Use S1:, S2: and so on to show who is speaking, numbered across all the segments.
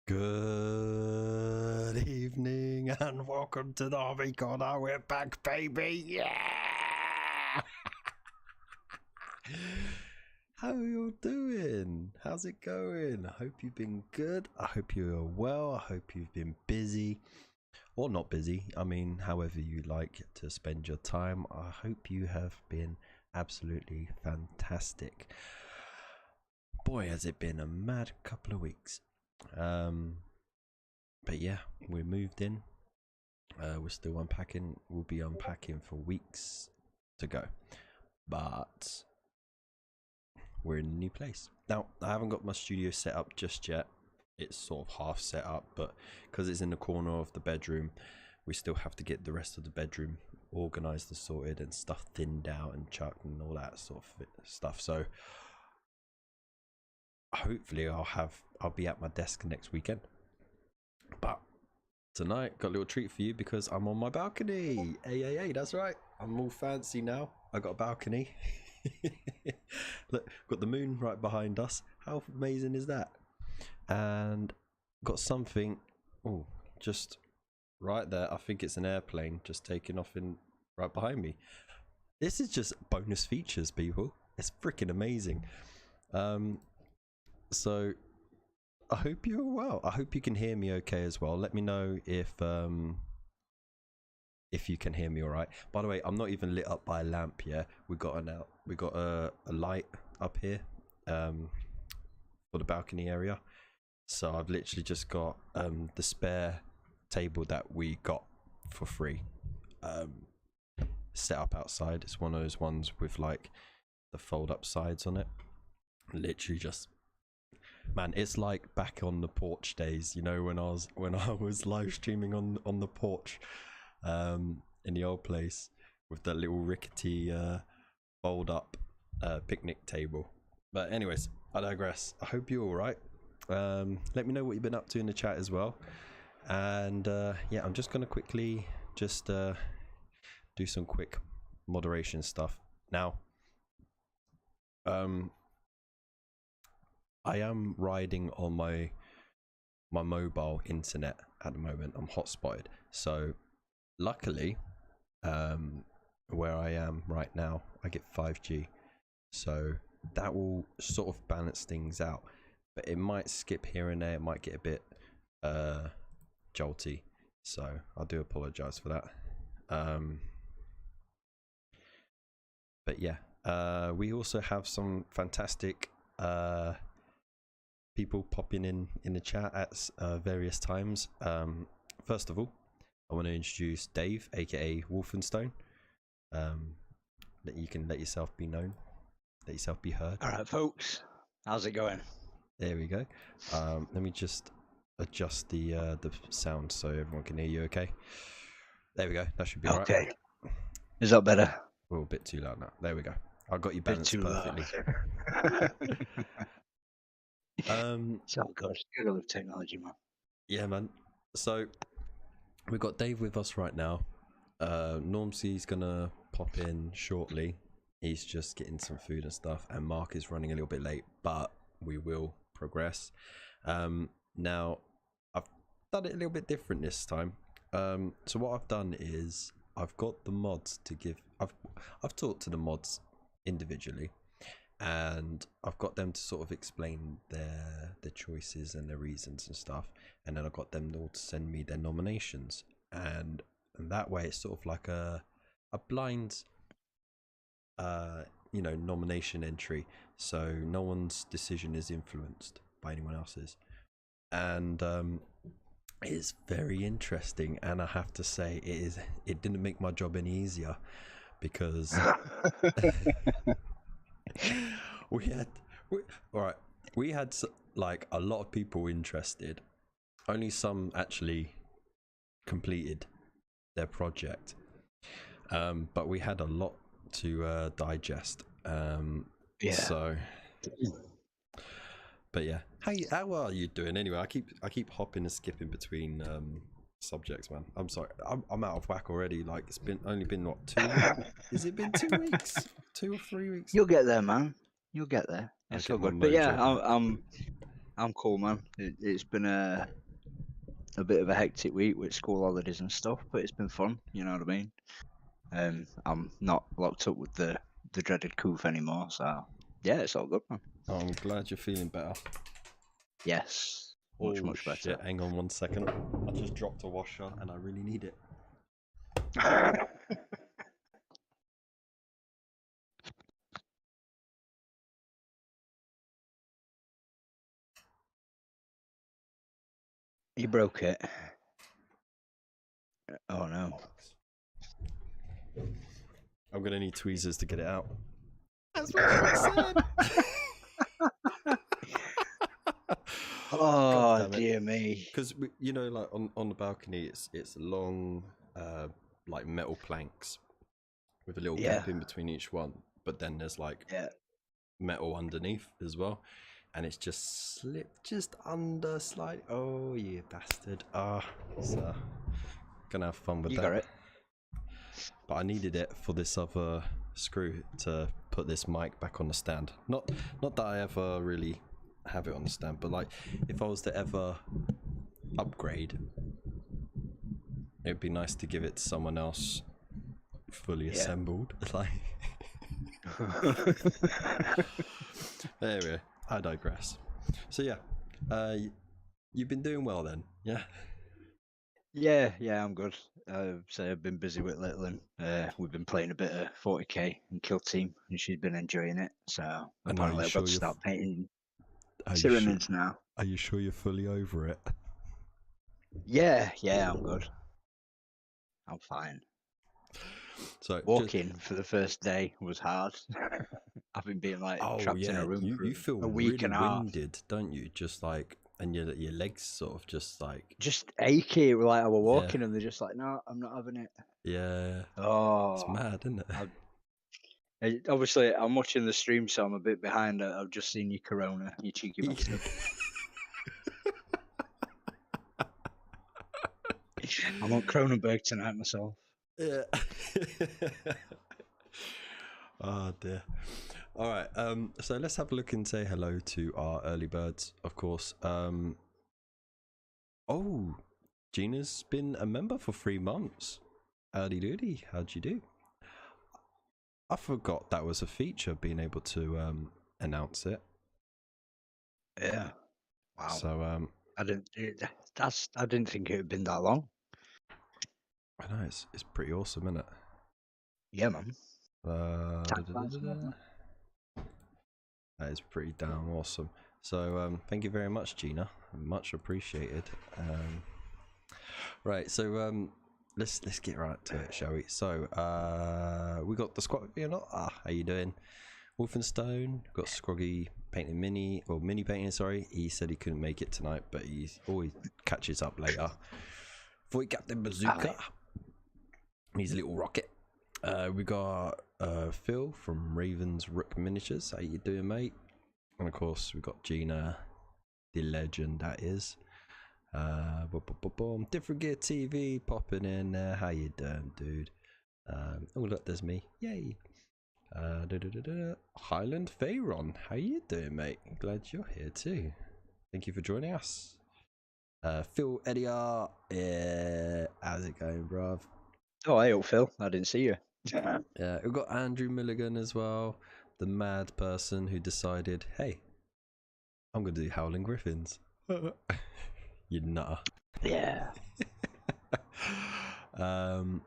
S1: Good evening and welcome to the Hobby Corner. We're back, baby. Yeah. How are you all doing? How's it going? I hope you've been good. I hope you're well. I hope you've been busy or not busy. I mean, however you like to spend your time. I hope you have been absolutely fantastic. Boy, has it been a mad couple of weeks. But yeah, we're moved in. We're still unpacking. We'll be unpacking for weeks to go, but we're in a new place now. I haven't got my studio set up just yet. It's sort of half set up, but because it's in the corner of the bedroom, we still have to get the rest of the bedroom organized and sorted and stuff thinned out and chucked and all that sort of stuff. So hopefully I'll be at my desk next weekend. But tonight got a little treat for you because I'm on my balcony. Hey, that's right, I'm all fancy now. I got a balcony. Look, got the moon right behind us. How amazing is that? And got something just right there. I think it's an airplane just taking off in right behind me. This is just bonus features, people. It's freaking amazing. So I hope you're well. I hope you can hear me okay as well. Let me know if you can hear me all right. By the way, I'm not even lit up by a lamp yet. We got a light up here for the balcony area. So I've literally just got the spare table that we got for free set up outside. It's one of those ones with like the fold up sides on it. Literally just, man, it's like back on the porch days, you know, when I was live streaming on the porch in the old place with that little rickety fold up picnic table. But anyways, I digress. I hope you're all right. Let me know what you've been up to in the chat as well. And yeah, I'm just gonna quickly just do some quick moderation stuff now. I am riding on my mobile internet at the moment. I'm hotspotted, so luckily where I am right now I get 5G, so that will sort of balance things out, but it might skip here and there. It might get a bit jolty, so I do apologize for that. But yeah, we also have some fantastic people popping in the chat at various times. First of all, I want to introduce Dave, aka Wolfenstone. That you can let yourself be known, let yourself be heard.
S2: All right, folks, how's it going?
S1: There we go. Let me just adjust the sound so everyone can hear you. Okay, there we go. That should be all right.
S2: Okay, is that better?
S1: Oh, a bit too loud now. There we go. I got you balanced perfectly.
S2: It's all good. You gotta love technology, man.
S1: Yeah, man. So we've got Dave with us right now. Normsy's gonna pop in shortly. He's just getting some food and stuff, and Mark is running a little bit late, but we will progress. Now I've done it a little bit different this time. So what I've done is I've got the mods to give. I've talked to the mods individually, and I've got them to sort of explain their choices and their reasons and stuff, and then I've got them all to send me their nominations, and that way it's sort of like a blind you know, nomination entry, so no one's decision is influenced by anyone else's. And it's very interesting, and I have to say it didn't make my job any easier, because we had like a lot of people interested. Only some actually completed their project, but we had a lot to digest.
S2: Yeah.
S1: So, but yeah, how are you doing anyway? I keep hopping and skipping between subjects, man. I'm sorry, I'm out of whack already. Like, it's only been what, 2 has it been 2 weeks, 2 or 3 weeks?
S2: You'll get there, man. You'll get there. It's all good. But yeah, I'm cool, man. It's been a bit of a hectic week with school holidays and stuff, but it's been fun. You know what I mean? I'm not locked up with the dreaded coof anymore, so yeah, it's all good, man.
S1: Oh, I'm glad you're feeling better.
S2: Yes, much better.
S1: Shit, hang on 1 second. I just dropped a washer and I really need it.
S2: You broke it. Oh no.
S1: I'm gonna need tweezers to get it out. That's what I said.
S2: Oh dear me.
S1: Because you know, like on the balcony, it's long, like metal planks with a little gap in between each one. But then there's like metal underneath as well, and it's just slipped just under slight. Oh, you bastard! So gonna have fun with that.
S2: You got it.
S1: But I needed it for this other screw to put this mic back on the stand. Not that I ever really have it on the stand, but like if I was to ever upgrade, it'd be nice to give it to someone else fully assembled. Like anyway, I digress. So yeah, you've been doing well then, yeah?
S2: Yeah, I'm good. So I've been busy with Litlin. We've been playing a bit of 40k and Kill Team, and she's been enjoying it. So apparently I've got to start painting pyramids now.
S1: Are you sure you're fully over it?
S2: Yeah, I'm good. I'm fine.
S1: So
S2: walking for the first day was hard. I've been being like trapped in a room
S1: you feel
S2: a week
S1: really
S2: and a half.
S1: winded, don't you? Just like, and your legs sort of just
S2: achy. Like I was walking and they're just like, no, I'm not having it.
S1: Yeah.
S2: Oh,
S1: it's mad, isn't it?
S2: Obviously, I'm watching the stream, so I'm a bit behind. I've just seen your Corona, you cheeky bastard. I'm on Cronenberg tonight myself.
S1: Yeah. Oh dear. All right. So let's have a look and say hello to our early birds, of course. Oh, Gina's been a member for 3 months. Howdy doody. How'd you do? I forgot that was a feature, being able to announce it.
S2: Yeah. Wow.
S1: So
S2: I didn't think it had been that long.
S1: I know it's pretty awesome, isn't it?
S2: Yeah, man.
S1: That is pretty damn awesome. So thank you very much, Gina. Much appreciated. Right, so let's get right to it, shall we? So we got the squad. You know, how you doing? Wolfenstone, got Scroggy painting mini painting. Sorry, he said he couldn't make it tonight, but he always catches up later. Void Captain Bazooka, he's a little rocket. We got Phil from Raven's Rook Miniatures. How you doing, mate? And of course we got Gina, the legend that is. Different Gear TV popping in there. How you doing, dude? Oh look, there's me. Yay. Highland Pharaon, how you doing, mate? Glad you're here too. Thank you for joining us. Phil Ediar, how's it going, bruv?
S2: Oh, hey, Phil. I didn't see you.
S1: Yeah, we've got Andrew Milligan as well, the mad person who decided, hey, I'm gonna do Howling Griffins. You nutter.
S2: Yeah.
S1: And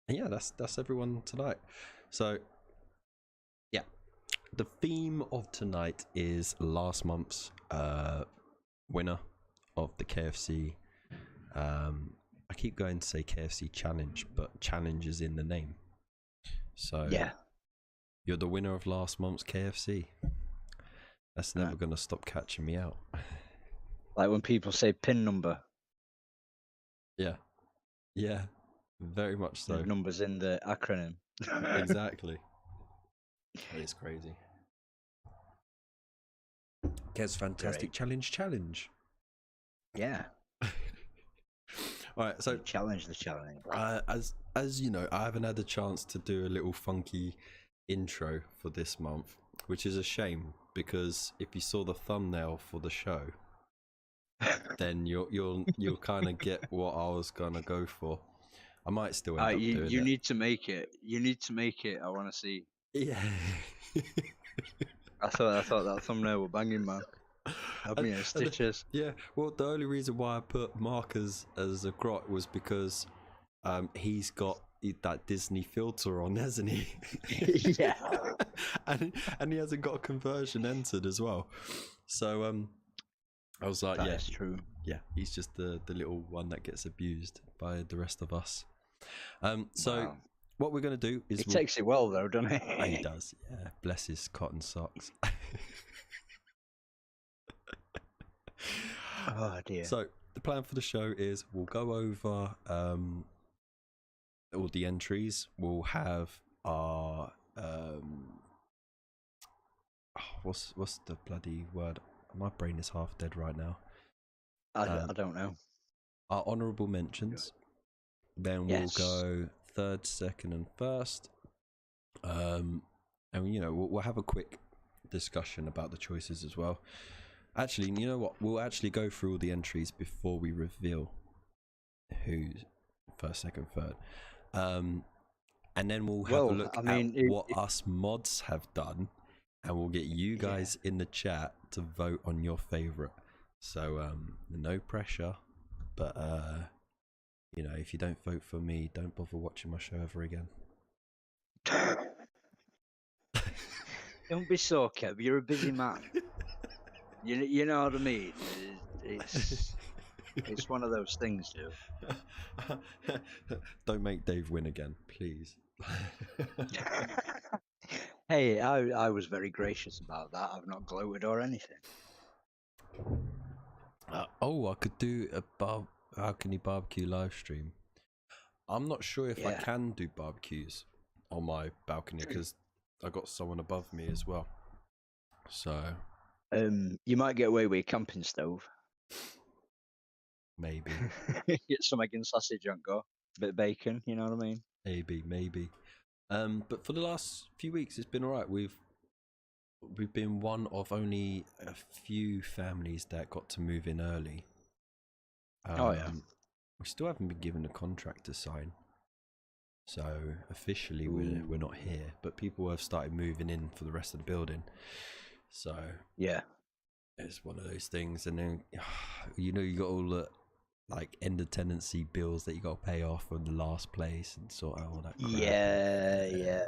S1: yeah, that's everyone tonight. So yeah, the theme of tonight is last month's winner of the KFC. I keep going to say KFC challenge, but challenge is in the name. So
S2: yeah,
S1: you're the winner of last month's KFC. That's never going to stop catching me out.
S2: Like when people say PIN number.
S1: Yeah, very much so.
S2: The numbers in the acronym.
S1: Exactly. It's crazy. Kev's fantastic challenge.
S2: Yeah.
S1: All right, so
S2: challenge the challenge.
S1: As you know, I haven't had a chance to do a little funky intro for this month, which is a shame because if you saw the thumbnail for the show, then you'll kind of get what I was gonna go for. I might still end up doing it.
S2: You need to make it. You need to make it. I want to see.
S1: Yeah.
S2: I thought that thumbnail was banging, man. Have me in stitches.
S1: Yeah. Well, the only reason why I put Mark as a grot was because he's got that Disney filter on, hasn't he?
S2: Yeah.
S1: and he hasn't got a conversion entered as well. So I was like,
S2: That's true.
S1: Yeah, he's just the little one that gets abused by the rest of us. So what we're going to do is...
S2: He takes it well, though, doesn't he?
S1: Oh, he does, yeah. Bless his cotton socks.
S2: Oh, dear.
S1: So the plan for the show is we'll go over all the entries. We'll have our... what's the bloody word? My brain is half dead right now.
S2: I don't know.
S1: Our honourable mentions. Then we'll go third, second, and first. And we'll have a quick discussion about the choices as well. Actually, you know what? We'll actually go through all the entries before we reveal who's first, second, third. And then we'll have a look at what us mods have done, and we'll get you guys in the chat to vote on your favourite. So no pressure, but if you don't vote for me, don't bother watching my show ever again.
S2: Don't be so, Kev. You're a busy man. You know what I mean? It's one of those things, dude.
S1: Don't make Dave win again, please.
S2: Hey, I was very gracious about that. I've not gloated or anything.
S1: I could do a balcony barbecue live stream. I'm not sure if I can do barbecues on my balcony because I got someone above me as well. So
S2: you might get away with a camping stove.
S1: Maybe.
S2: Get some egg and sausage on go. A bit of bacon, you know what I mean?
S1: Maybe. But for the last few weeks, it's been alright. We've been one of only a few families that got to move in early. We still haven't been given a contract to sign, so officially we're not here. But people have started moving in for the rest of the building. So
S2: yeah,
S1: it's one of those things. And then you got all the end of tenancy bills that you got to pay off on the last place and sort out all that crap.
S2: Yeah.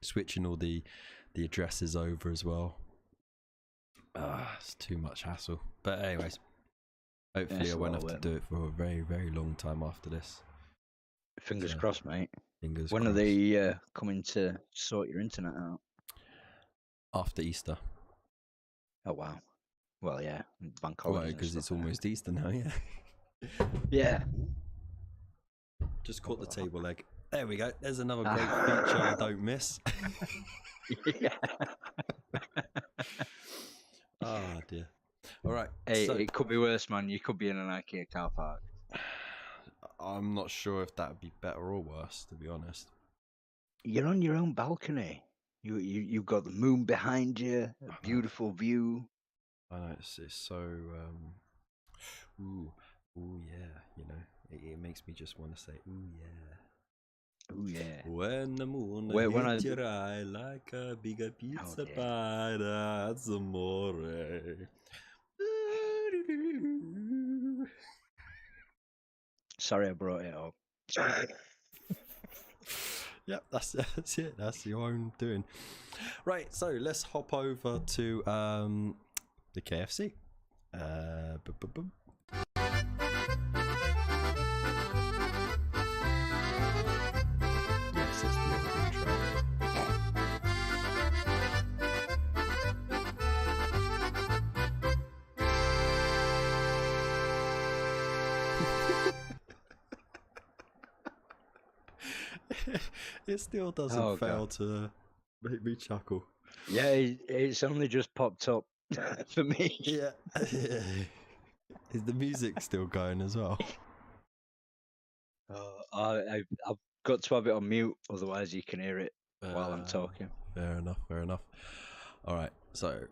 S1: Switching all the addresses over as well. It's too much hassle. But anyways, hopefully I won't have to do it for a very, very long time after this.
S2: Fingers crossed, mate.
S1: Fingers
S2: when
S1: crossed.
S2: Are they coming to sort your internet out?
S1: After Easter.
S2: Oh, wow. Well, yeah. Bank holiday.
S1: Because it's almost Easter now, yeah.
S2: Yeah.
S1: Just caught the table leg. There we go. There's another great feature I don't miss.
S2: Yeah.
S1: Oh, dear. All right.
S2: Hey, it could be worse, man. You could be in an IKEA car park.
S1: I'm not sure if that would be better or worse, to be honest.
S2: You're on your own balcony. You've got the moon behind you, a beautiful view.
S1: I know, it's so... Ooh, yeah, it makes me just want to say, ooh, yeah.
S2: Ooh, yeah.
S1: When the moon hits your eye like a bigger pizza pie, that's amore.
S2: Sorry I brought it up.
S1: Yep, that's it. That's your own doing. Right, so let's hop over to the KFC. Boom. Yes, it's the intro. It still doesn't fail to make me chuckle.
S2: Yeah, it's only just popped up for me.
S1: Yeah. Is the music still going as well?
S2: I've got to have it on mute, otherwise you can hear it while I'm talking.
S1: Fair enough. All right, so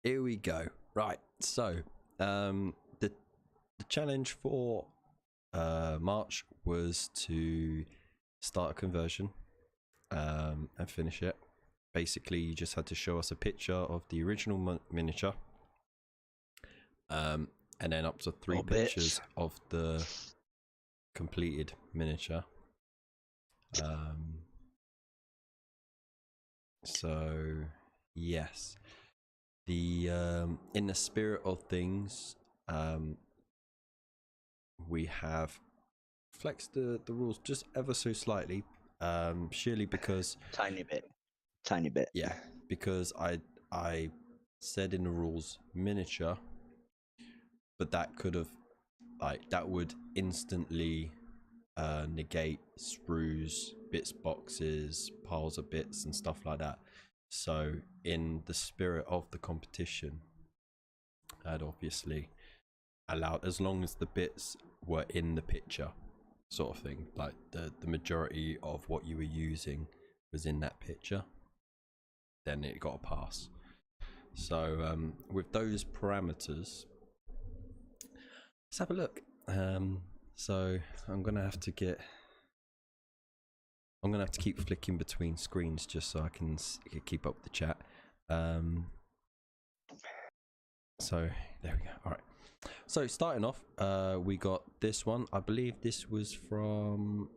S1: here we go. Right, so the challenge for March was to start a conversion and finish it. Basically, you just had to show us a picture of the original miniature, and then up to 3 pictures of the completed miniature. So yes, the in the spirit of things, we have flexed the rules just ever so slightly, surely because
S2: tiny bit.
S1: Yeah, because I said in the rules miniature, but that could have that would instantly negate sprues, bits boxes, piles of bits and stuff like that. So in the spirit of the competition, I'd obviously allowed, as long as the bits were in the picture, sort of thing, like the majority of what you were using was in that picture, then it got a pass. So with those parameters, let's have a look. So I'm gonna have to keep flicking between screens just so I can keep up with the chat. So there we go. All right. So starting off, we got this one. I believe this was from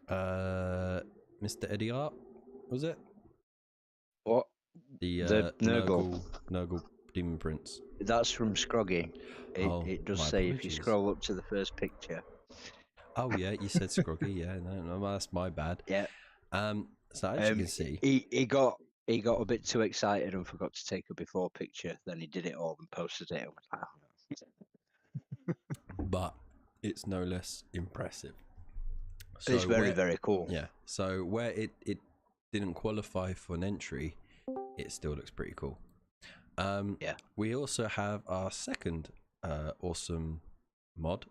S1: Mr. Eddie Art, was it?
S2: What?
S1: The
S2: Nurgle
S1: Demon Prince.
S2: That's from Scroggy. It does say
S1: apologies.
S2: if you scroll up to the first picture.
S1: Oh yeah, you said Scroggy. Yeah, no, that's my bad.
S2: Yeah.
S1: So as you can see,
S2: he got a bit too excited and forgot to take a before picture. Then he did it all and posted it.
S1: But it's no less impressive. So
S2: it's very cool.
S1: Yeah. So where it didn't qualify for an entry, it still looks pretty cool.
S2: Yeah.
S1: We also have our second awesome mod,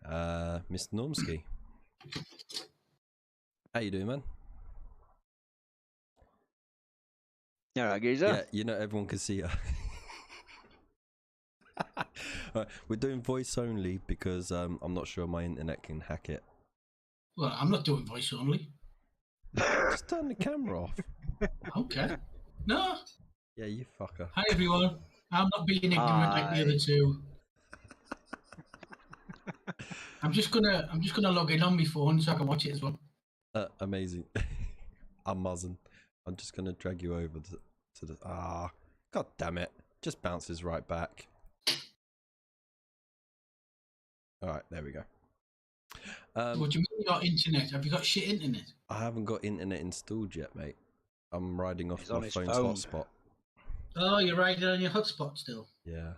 S1: Mr. Normski. How you doing, man?
S2: Yeah, right, geezer.
S1: Yeah, you know everyone can see you. Right, we're doing voice only because I'm not sure my internet can hack it.
S3: Well, I'm not doing voice only.
S1: Just turn the camera off.
S3: Okay. No.
S1: Yeah, you fucker.
S3: Hi, everyone. I'm not being ignorant like the other two. I'm just gonna log in on my phone so I can watch it as well.
S1: Amazing. I'm muzzing. I'm just gonna drag you over to the. God damn it! Just bounces right back. All right, there we go.
S3: What do you mean your internet? Have you got shit internet?
S1: I haven't got internet installed yet, mate. I'm riding off
S2: He's
S1: my
S2: on his
S1: phone's
S2: phone.
S1: hotspot.
S3: Oh, you're riding on your hotspot still.
S1: Yeah.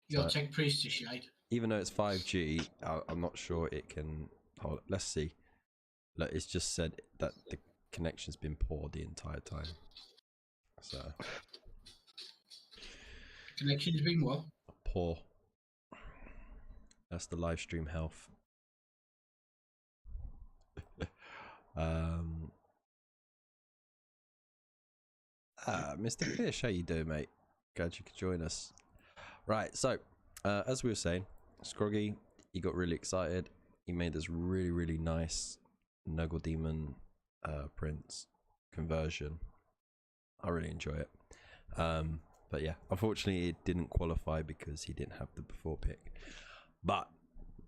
S3: Your tech priest is shite.
S1: Even though it's 5G, I'm not sure it can. Hold. Let's see. Look, it's just said that the connection's been poor the entire time. So.
S3: Connection's been what?
S1: Poor. That's the live stream health. Mr. Fish, how you doing, mate? Glad you could join us. Right, so as we were saying, Scroggy, he got really excited. He made this really nice Nurgle Demon Prince conversion. I really enjoy it. But yeah, unfortunately, it didn't qualify because he didn't have the before pick. But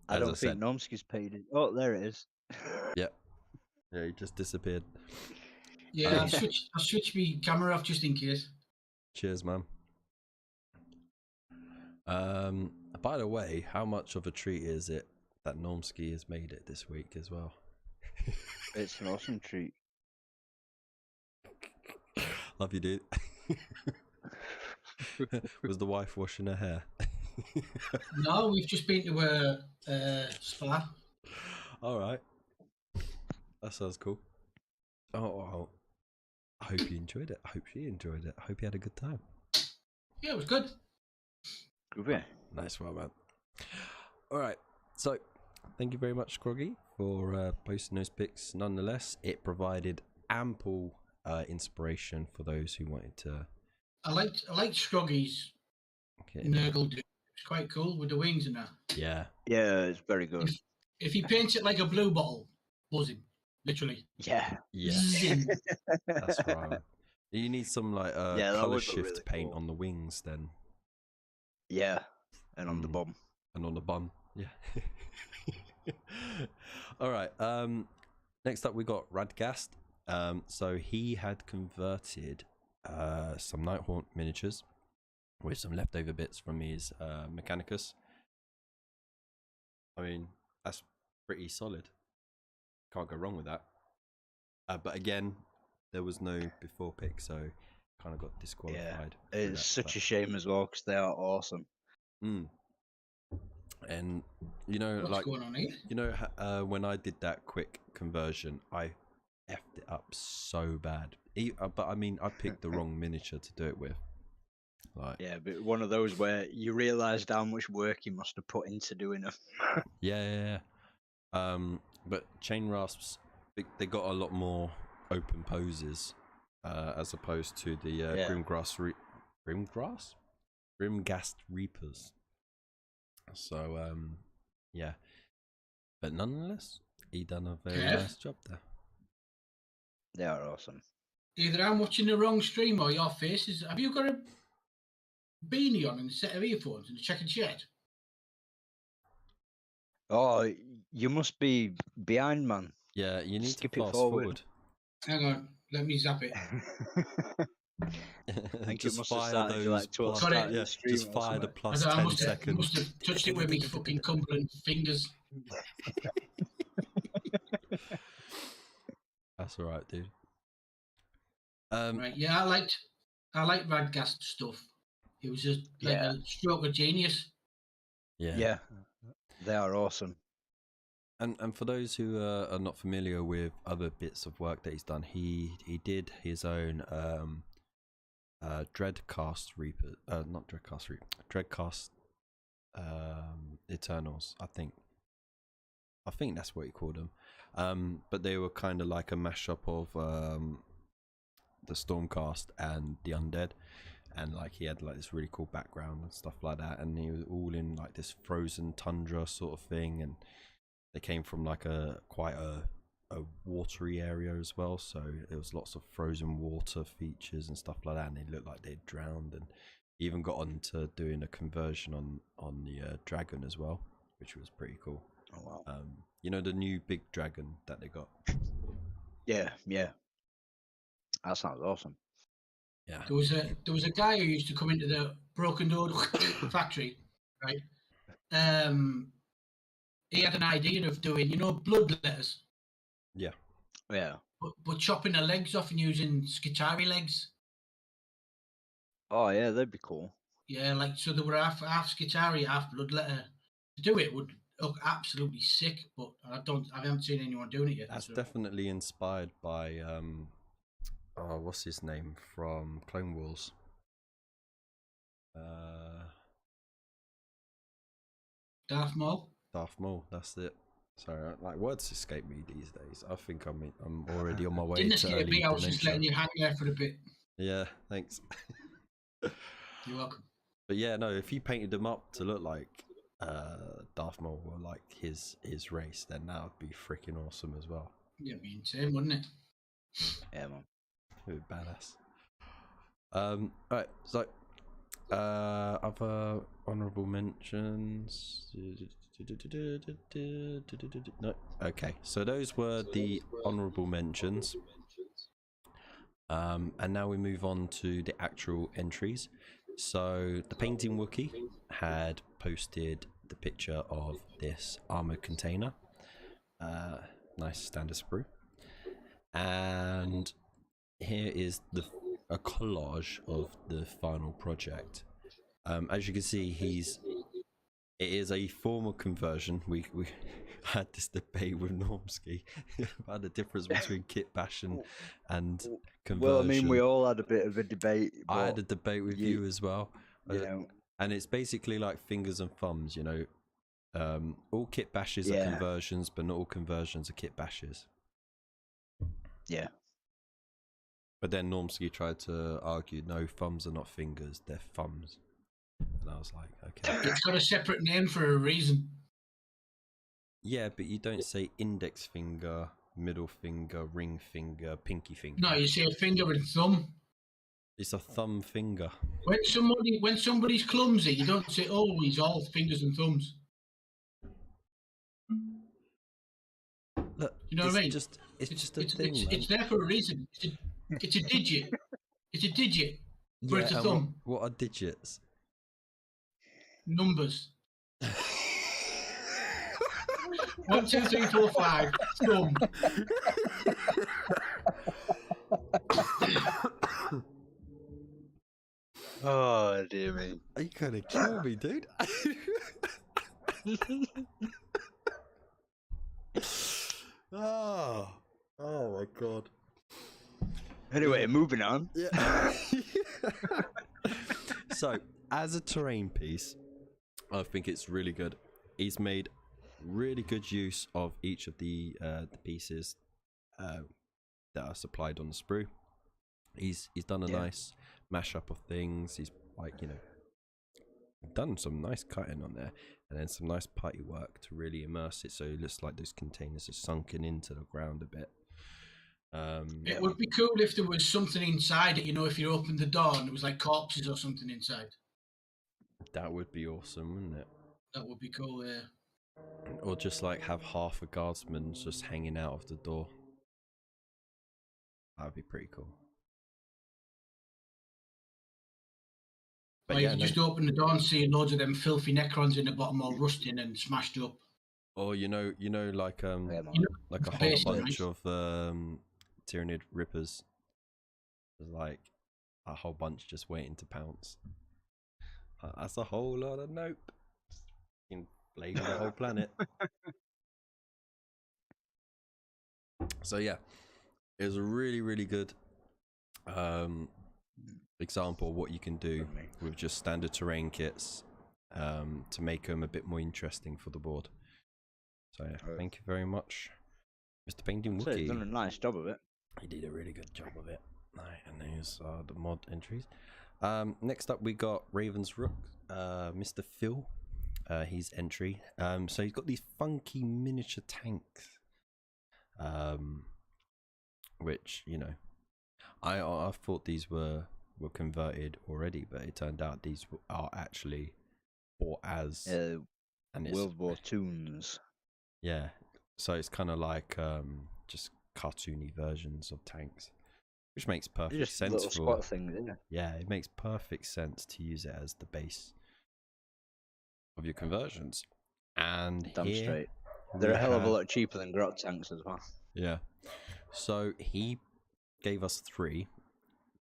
S2: I don't think Nomsky's paid it. Oh, there it is.
S1: Yeah, he just disappeared.
S3: Yeah, I'll switch my camera off just in case.
S1: Cheers, man. By the way, how much of a treat is it that Normski has made it this week as well?
S2: It's an awesome treat.
S1: Love you, dude. Was the wife washing her hair?
S3: No, we've just been to a spa.
S1: All right, that sounds cool. Oh, I hope you enjoyed it. I hope she enjoyed it. I hope you had a good time.
S3: Yeah, it was good.
S2: Good.
S1: Nice one, man. All right, so thank you very much, Scroggy, for posting those pics. Nonetheless, it provided ample inspiration for those who wanted to.
S3: I liked Scroggy's
S1: Okay.
S3: Nurgle dude. It's quite cool with the wings and that.
S1: Yeah.
S2: Yeah, it's very good.
S3: If he paints it like a blue bottle, buzzing, literally.
S2: Yeah.
S1: Yeah.
S3: Zing.
S1: That's right. You need some like
S2: Yeah, that
S1: color
S2: would look
S1: shift
S2: really
S1: paint
S2: cool.
S1: on the wings then.
S2: Yeah, and on the bum.
S1: And on the bum. Yeah. All right. Next up we got Radcast. So he had converted some Nighthaunt miniatures with some leftover bits from his Mechanicus. I mean, that's pretty solid. Can't go wrong with that. But again, there was no before pick, so kind of got disqualified.
S2: Yeah, it's such a shame as well because they are awesome.
S1: And you know,
S3: What's
S1: like,
S3: going on here?
S1: you know, when I did that quick conversion, I effed it up so bad. But I mean, I picked the wrong miniature to do it with. Like,
S2: Yeah, but one of those where you realised how much work you must have put into doing them.
S1: yeah. But chain rasps, they got a lot more open poses, as opposed to the Grimghast Reapers. So yeah, but nonetheless, he done a very nice job there.
S2: They are awesome.
S3: Either I'm watching the wrong stream or your face is. Have you got a beanie on and a set of earphones and a checkered shirt?
S2: Oh, you must be behind, man.
S1: Yeah, you need
S2: Skip
S1: to
S2: it
S1: fast
S2: forward.
S3: Hang on, let me zap it.
S2: I think
S1: just
S2: it must have
S1: fire
S2: started
S1: those
S2: like towards
S1: plus,
S2: the start of
S1: yeah,
S2: the stream.
S1: just fire the plus
S3: I
S1: 10
S3: must
S1: seconds.
S3: have touched it with me fucking Cumberland fingers.
S1: That's all right, dude.
S3: Right, yeah, I liked Radcast stuff. It was just like a stroke of genius.
S2: Yeah, they are awesome.
S1: And for those who are not familiar with other bits of work that he's done, he did his own Dreadcast Reaper, not Dreadcast Reaper, Dreadcast Eternals. I think that's what he called them. But they were kind of like a mashup of the Stormcast and the Undead, and like he had like this really cool background and stuff like that, and he was all in like this frozen tundra sort of thing, and they came from like quite a watery area as well, so there was lots of frozen water features and stuff like that, and they looked like they'd drowned, and even got on to doing a conversion on the dragon as well, which was pretty cool.
S2: Oh wow.
S1: You know, the new big dragon that they got?
S2: Yeah. That sounds awesome.
S1: Yeah.
S3: There was a guy who used to come into the Broken Door factory, right? He had an idea of doing, blood letters.
S1: Yeah.
S3: But chopping the legs off and using Skitari legs.
S2: Oh yeah, that'd be cool.
S3: Yeah, like so they were half Skitari, half blood letter. To do it would look absolutely sick, but I haven't seen anyone doing it yet.
S1: That's definitely inspired by what's his name from Clone Wars?
S3: Darth Maul.
S1: Darth Maul, that's it. Sorry, like words escape me these days. I think I'm already on my way
S3: Didn't
S1: to
S3: escape
S1: early
S3: me. I was just letting
S1: dementia.
S3: you hang there for a bit.
S1: Yeah, thanks.
S3: You're welcome.
S1: But yeah, no, if you painted them up to look like Darth Maul or like his race, then that would be freaking awesome as well.
S3: Yeah, it'd be insane, wouldn't it?
S2: Yeah, man.
S1: It would be badass. Alright, so other honourable mentions. No. Okay, so those were the honourable mentions. And now we move on to the actual entries. So the Painting Wookie had posted the picture of this armored container. Nice standard sprue. And here is a collage of the final project. As you can see, it is a formal conversion. We had this debate with Normski about the difference between kit bash and conversion.
S2: Well, I mean, we all had a bit of a debate.
S1: I had a debate with you as well.
S2: You
S1: and it's basically like fingers and thumbs, you know. All kit bashes are conversions, but not all conversions are kit bashes.
S2: Yeah.
S1: But then Normski tried to argue, no, thumbs are not fingers, they're thumbs. And I was like, okay.
S3: It's got a separate name for a reason.
S1: Yeah, but you don't say index finger, middle finger, ring finger, pinky finger.
S3: No, you say finger and thumb.
S1: It's a thumb finger.
S3: When somebody's clumsy, you don't say, oh, he's all fingers and thumbs.
S1: Look,
S3: You know what I mean?
S1: It's just a thing, man.
S3: It's there for a reason. It's a digit. It's a digit. But it's a
S1: and
S3: thumb.
S1: What are digits?
S3: Numbers. 1, 2, 3, 4, 5. Thumb.
S2: Oh dear me.
S1: Are you gonna kill me, dude? Oh my god.
S2: Anyway, moving on.
S1: Yeah. So, as a terrain piece, I think it's really good. He's made really good use of each of the pieces that are supplied on the sprue. He's done a nice mashup of things. He's done some nice cutting on there, and then some nice putty work to really immerse it, so it looks like those containers are sunken into the ground a bit.
S3: It would be cool if there was something inside it, if you opened the door and there was like corpses or something inside.
S1: That would be awesome, wouldn't it?
S3: That would be cool, yeah.
S1: Or just like have half a guardsman just hanging out of the door. That would be pretty cool. But
S3: you can just open the door and see loads of them filthy Necrons in the bottom all rusting and smashed up.
S1: Or like a whole bunch of Tyranid Rippers. There's like a whole bunch just waiting to pounce. That's a whole lot of nope. Inflating the whole planet. So yeah, it was a really, really good example of what you can do with just standard terrain kits to make them a bit more interesting for the board. So yeah, thank you very much, Mr. Painting Wookie.
S2: He's done a nice job of it.
S1: He did a really good job of it. Right, and here's the mod entries. Next up we got Raven's Rook, Mr. Phil. His entry. So he's got these funky miniature tanks, which I thought these were converted already, but it turned out these are actually bought as
S2: World War Toons.
S1: Yeah, so it's kind of like just cartoony versions of tanks, which makes perfect sense.
S2: Little squat things, isn't it?
S1: Yeah, it makes perfect sense to use it as the base of your conversions. And
S2: damn
S1: here
S2: straight. They're a hell of a lot cheaper than Grot tanks as well.
S1: Yeah. So he gave us 3,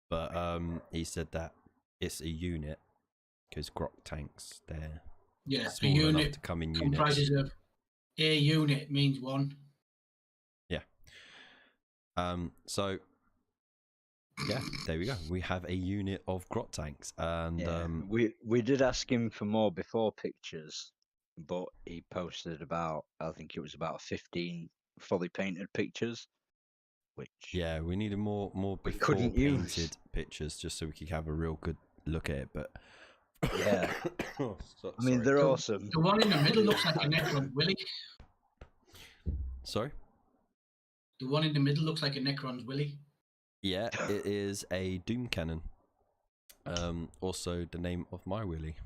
S1: but he said that it's a unit because Grot tanks, they're small
S3: a unit
S1: enough to come in
S3: comprises
S1: units.
S3: of a unit means 1.
S1: Yeah. So yeah, there we go. We have a unit of Grot tanks, and
S2: we did ask him for more before pictures, but he posted about 15 fully painted pictures. Which
S1: we needed more before painted pictures just so we could have a real good look at it. But
S2: yeah, I mean they're awesome.
S3: The one in the middle looks like a Necron Willy.
S1: Sorry.
S3: The one in the middle looks like a Necron's Willy.
S1: Yeah, it is a Doom Cannon. Also the name of my Willy.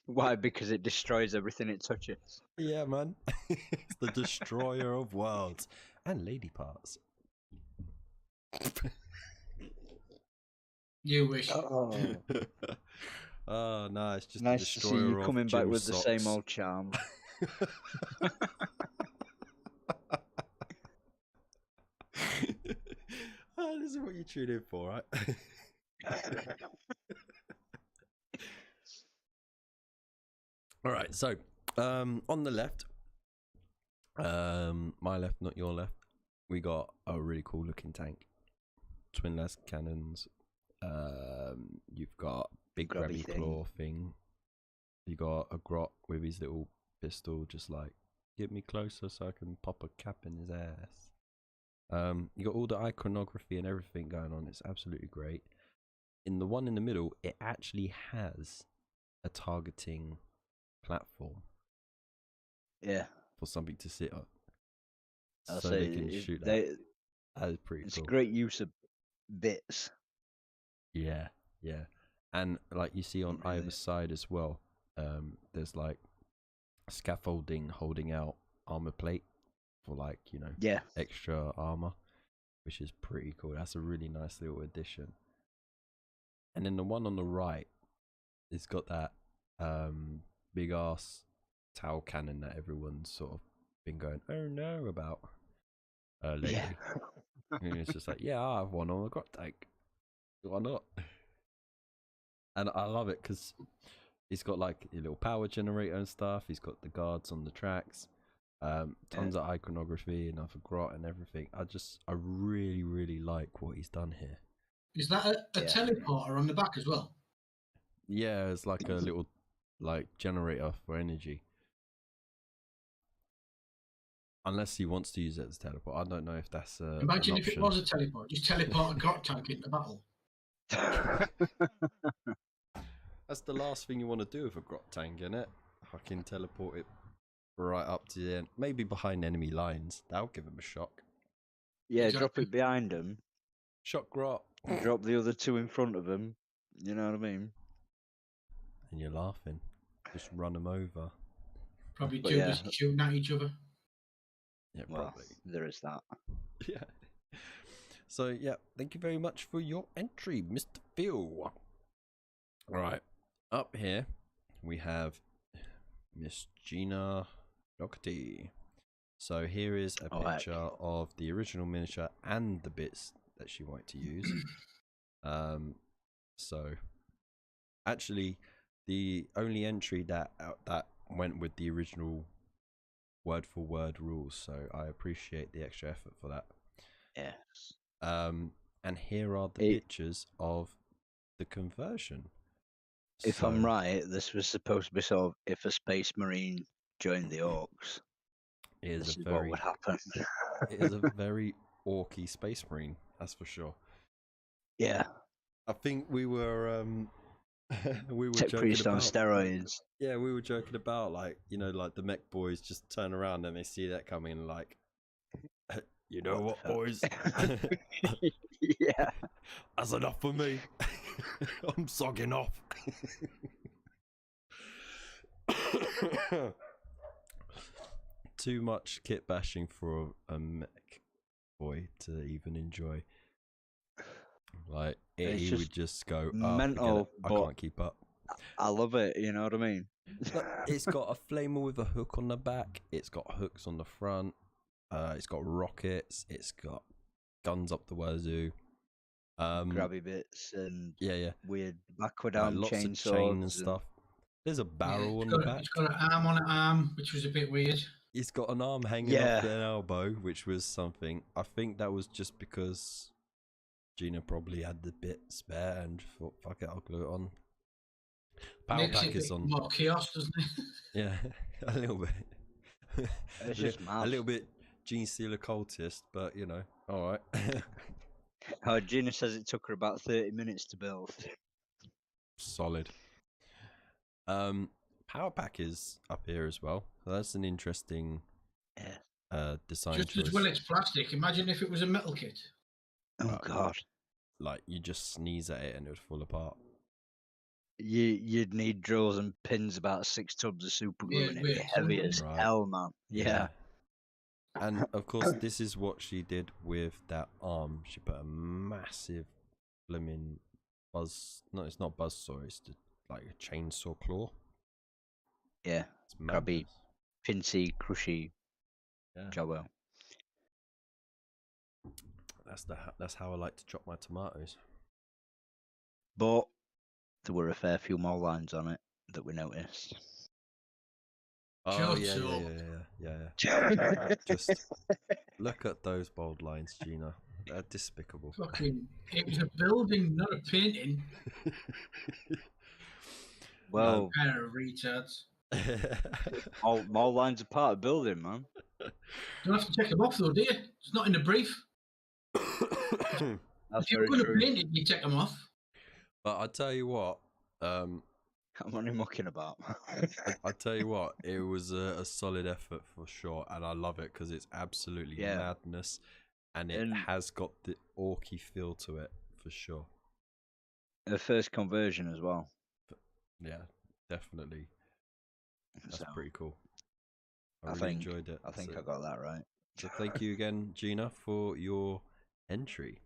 S2: Why? Because it destroys everything it touches.
S1: Yeah, man. It's the destroyer of worlds and lady parts.
S3: You wish.
S2: Oh
S1: no, it's just
S2: nice to see you coming back with the same old charm.
S1: This is what you tune in for, right? All right, so on the left, my left, not your left, we got a really cool looking tank, twin las cannons. You've got big grabby claw thing. You got a Grot with his little pistol, just like Get me closer so I can pop a cap in his ass. You got all the iconography and everything going on. It's absolutely great. In the one in the middle, it actually has a targeting platform.
S2: Yeah.
S1: For something to sit on.
S2: I'll
S1: So
S2: say
S1: they can shoot that. That is pretty
S2: it's
S1: cool.
S2: a great use of bits.
S1: Yeah, yeah. And like you see on
S2: Really.
S1: either side as well, there's like scaffolding holding out armor plate for like, you know,
S2: Yeah.
S1: extra armor, which is pretty cool. That's a really nice little addition. And then the one on the right, it's got that big ass towel cannon that everyone's sort of been going, oh no, about lately.
S2: Yeah.
S1: And it's just like, yeah, I have one on the grot tank. Why not? And I love it because he's got like a little power generator and stuff. He's got the guards on the tracks. Tons of iconography and other grot and everything. I really, really like what he's done here.
S3: Is that a teleporter on the back as well?
S1: Yeah, it's like a little like generator for energy. Unless he wants to use it as a teleport. I don't know if that's
S3: Imagine
S1: an
S3: if it
S1: option.
S3: was a teleport. Just teleport a grot tank into battle.
S1: That's the last thing you want to do with a grot tank, innit? Fucking teleport it right up to the end. Maybe behind enemy lines. That'll give him a shock.
S2: Yeah,
S3: Exactly.
S2: drop it behind him.
S1: Shock grot.
S2: Drop the other two in front of him. You know what I mean?
S1: And you're laughing. Just run them over.
S3: Probably
S2: But
S3: too
S2: yeah.
S3: busy shooting at each other.
S1: Yeah,
S2: Well,
S1: probably.
S2: there is that.
S1: Yeah. So, yeah, thank you very much for your entry, Mr. Phil. Right. Up here, we have Miss Gina Doherty. So here is a picture of the original miniature and the bits that she wanted to use. So actually, the only entry that went with the original word for word rules. So I appreciate the extra effort for that.
S2: Yes.
S1: And here are the pictures of the conversion.
S2: If I'm right, this was supposed to be sort of if a space marine joined the orcs. This is what would happen.
S1: It is a very orky space marine, that's for sure.
S2: Yeah.
S1: I think we were we were
S2: Tech
S1: joking
S2: priest
S1: about
S2: on steroids.
S1: Yeah, we were joking about like, you know, like the mech boys just turn around and they see that coming and like, you know what boys?
S2: Yeah.
S1: That's enough for me. I'm sogging off. Too much kit bashing for a mech boy to even enjoy. Like he would just go,
S2: mental,
S1: I can't keep up.
S2: I love it, you know what I mean?
S1: It's got a flamer with a hook on the back. It's got hooks on the front. It's got rockets. It's got guns up the wazoo.
S2: Grabby bits and weird backward
S1: like
S2: arm
S1: lots of
S2: chainsaws
S1: chain and stuff. There's a barrel on the back.
S3: It's got an arm on an arm, which was a bit weird.
S1: It's got an arm hanging off an elbow, which was something. I think that was just because Gina probably had the bit spare and thought, fuck it, I'll glue it on. Power pack is on.
S3: More chaos, doesn't it?
S1: Yeah, a little bit.
S2: It's just mad.
S1: A little bit Gene Stealer cultist, but you know, all right.
S2: Gina says it took her about 30 minutes to build.
S1: Solid. Power pack is up here as well. So that's an interesting design
S3: Just
S1: choice.
S3: as well it's plastic. Imagine if it was a metal kit.
S2: Oh god.
S1: Like you just sneeze at it and it would fall apart.
S2: You'd need drills and pins about 6 tubs of super glue and it'd be heavy as hell, man. Yeah.
S1: And of course this is what she did with that arm. She put a massive blimmin' it's not buzzsaw, it's like a chainsaw claw.
S2: Yeah. Grabby, pincey, crushy. Jobbo.
S1: That's how I like to chop my tomatoes.
S2: But there were a fair few more lines on it that we noticed.
S1: Oh yeah. Just look at those bold lines, Gina. They're despicable.
S3: Fucking, it was a building, not a painting.
S2: Well,
S3: pair of retards.
S2: More lines are part of building, man.
S3: Don't have to check them off though, do you? It's not in the brief.
S2: That's
S3: If you're
S2: very
S3: going to
S2: true.
S3: paint it, you check them off.
S1: But I tell you what,
S2: I'm only mucking about.
S1: I tell you what, it was a solid effort for sure, and I love it because it's absolutely
S2: Yeah.
S1: madness, and it
S2: And-
S1: has got the orky feel to it for sure.
S2: The first conversion as well.
S1: Yeah, definitely. That's
S2: So,
S1: pretty cool. I
S2: I
S1: really
S2: think-
S1: enjoyed it.
S2: I think
S1: so,
S2: I got that right.
S1: so thank you again, Gina, for your entry.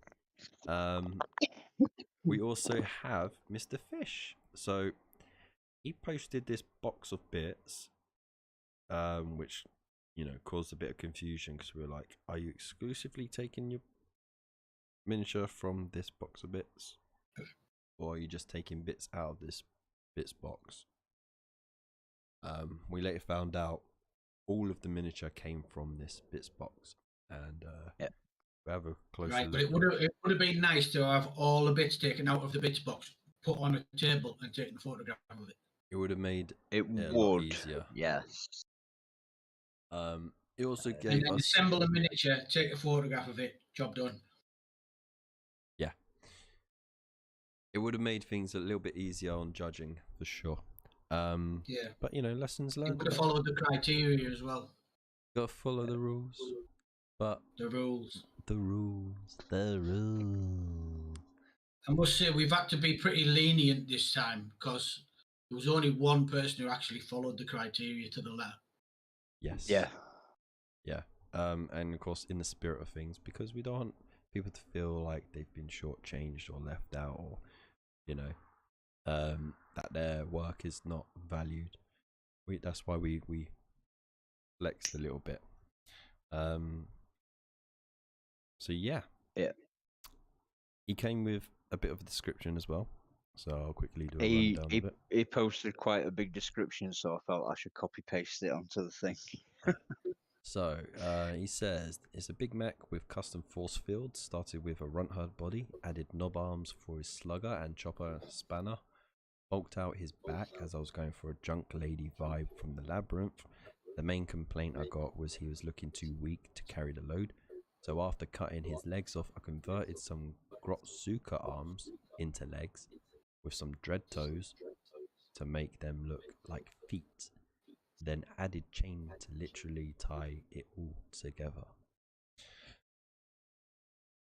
S1: We also have Mr. Fish. So he posted this box of bits, which caused a bit of confusion because we were like, "Are you exclusively taking your miniature from this box of bits, or are you just taking bits out of this bits box?" We later found out all of the miniature came from this bits box, and we have a closer
S3: Right, but
S1: look.
S3: it would have been nice to have all the bits taken out of the bits box, put on a table, and taken a photograph of it.
S1: It would have made
S2: It
S1: a lot
S2: would.
S1: easier.
S2: Yes.
S1: It also
S3: And
S1: gave
S3: then
S1: us.
S3: assemble a miniature, take a photograph of it, job done.
S1: Yeah. It would have made things a little bit easier on judging for sure.
S3: Yeah.
S1: But lessons
S3: You
S1: learned.
S3: could have followed the criteria as well.
S1: Gotta follow the rules. But
S3: The rules.
S1: the rules.
S3: I must say, we've had to be pretty lenient this time because there was only one person who actually followed the criteria to the letter.
S1: Yes.
S2: Yeah.
S1: Yeah. And of course, in the spirit of things, because we don't want people to feel like they've been shortchanged or left out, or that their work is not valued. That's why we flexed a little bit. So yeah. He came with a bit of a description as well, so I'll quickly do a rundown of it.
S2: He posted quite a big description, so I felt I should copy paste it onto the thing.
S1: So he says it's a Big Mac with custom force fields. Started with a runt herd body, added knob arms for his slugger and chopper spanner. Bulked out his back as I was going for a junk lady vibe from the labyrinth. The main complaint I got was he was looking too weak to carry the load. So after cutting his legs off, I converted some Grotsuka arms into legs with some dread toes to make them look like feet. Then added chain to literally tie it all together.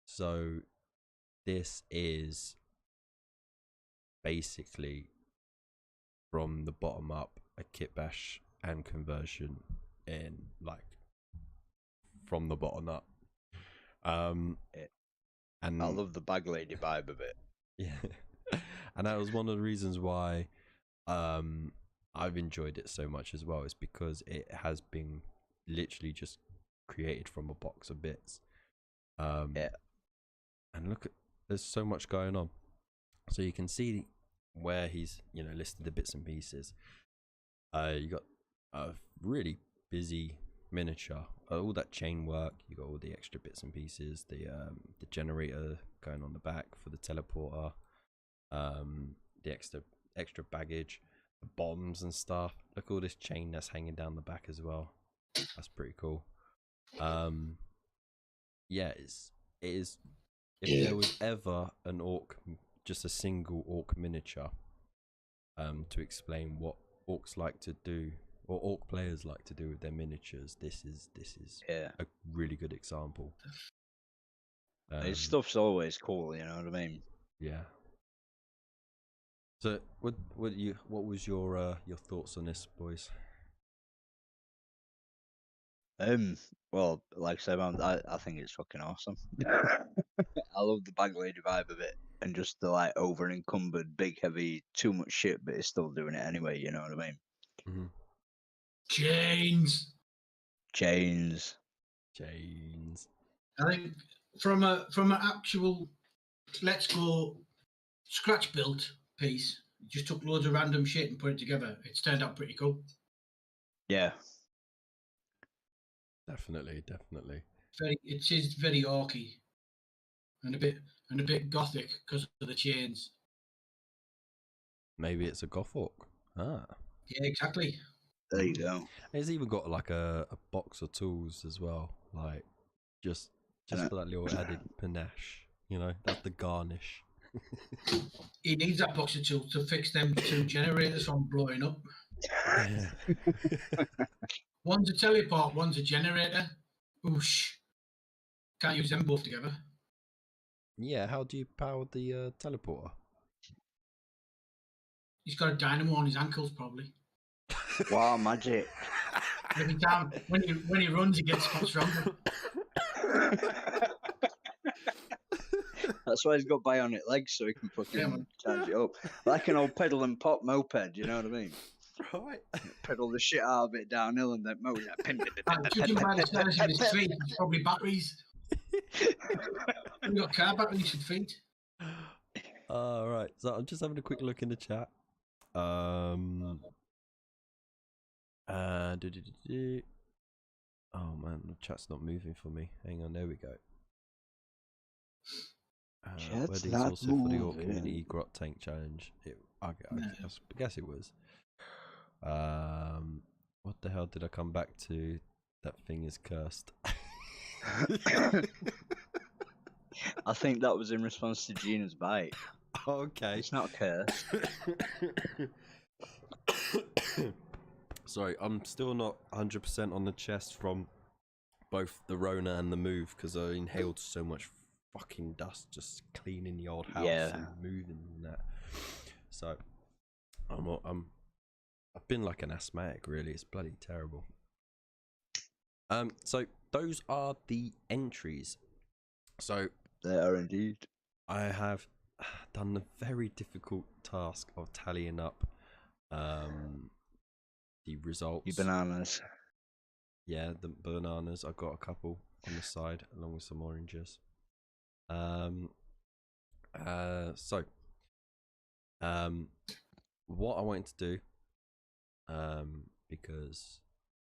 S1: So this is basically from the bottom up a kit bash and conversion in from the bottom up. And
S2: I love the bag lady vibe of it.
S1: Yeah. And that was one of the reasons why I've enjoyed it so much as well, is because it has been literally just created from a box of bits. And look at, there's so much going on. So you can see where he's listed the bits and pieces. You got a really busy miniature, all that chain work. You got all the extra bits and pieces, the generator going on the back for the teleporter, the extra baggage, the bombs and stuff. Look at all this chain that's hanging down the back as well. That's pretty cool. Yeah, it is. If there was ever an orc, just a single orc miniature, to explain what orcs like to do, or orc players like to do with their miniatures, this is a really good example.
S2: His stuff's always cool, you know what I mean?
S1: Yeah. So, what was your thoughts on this, boys?
S2: Well, like I said, I think it's fucking awesome. I love the bag lady vibe of it, and just the over encumbered, big, heavy, too much shit, but it's still doing it anyway. You know what I mean?
S1: Mm-hmm.
S3: Chains.
S2: I
S3: think from an actual let's go scratch built piece, just took loads of random shit and put it together. It's turned out pretty cool.
S2: Yeah.
S1: Definitely.
S3: It is very orky and a bit gothic because of the chains.
S1: Maybe it's a goth orc. Ah.
S3: Yeah, exactly.
S2: There you go.
S1: It's even got like a box of tools as well, like just for that little added panache. You know, that's the garnish.
S3: He needs that box of tools to fix them two generators from blowing up.
S1: Yeah.
S3: One's a teleport, one's a generator. Oosh. Can't use them both together.
S1: Yeah, how do you power the teleporter?
S3: He's got a dynamo on his ankles, probably.
S2: Wow, magic.
S3: Every time when he runs, he gets stronger.
S2: That's why he's got bionic legs, so he can fucking charge it up. Like an old pedal and pop moped, you know what I mean?
S1: Right.
S2: Pedal the shit out of it downhill and then mow it.
S3: Judging by the size of his feet, it's probably batteries. He's got car batteries for feet.
S1: Right. So I'm just having a quick look in the chat. Oh man, the chat's not moving for me. Hang on, there we go.
S2: Chat's
S1: Weddings
S2: not
S1: also for the Orc
S2: moving.
S1: Community Grot Tank Challenge. I guess it was. What the hell did I come back to? That thing is cursed.
S2: I think that was in response to Gina's bite.
S1: Okay.
S2: It's not cursed.
S1: Sorry, I'm still not 100% on the chest from both the Rona and the move because I inhaled so much fucking dust just cleaning the old house and moving and that. So I've been like an asthmatic, really. It's bloody terrible. So those are the entries. So
S2: They are indeed.
S1: I have done the very difficult task of tallying up the results.
S2: You bananas.
S1: Yeah, the bananas. I got a couple on the side along with some oranges. What I wanted to do, because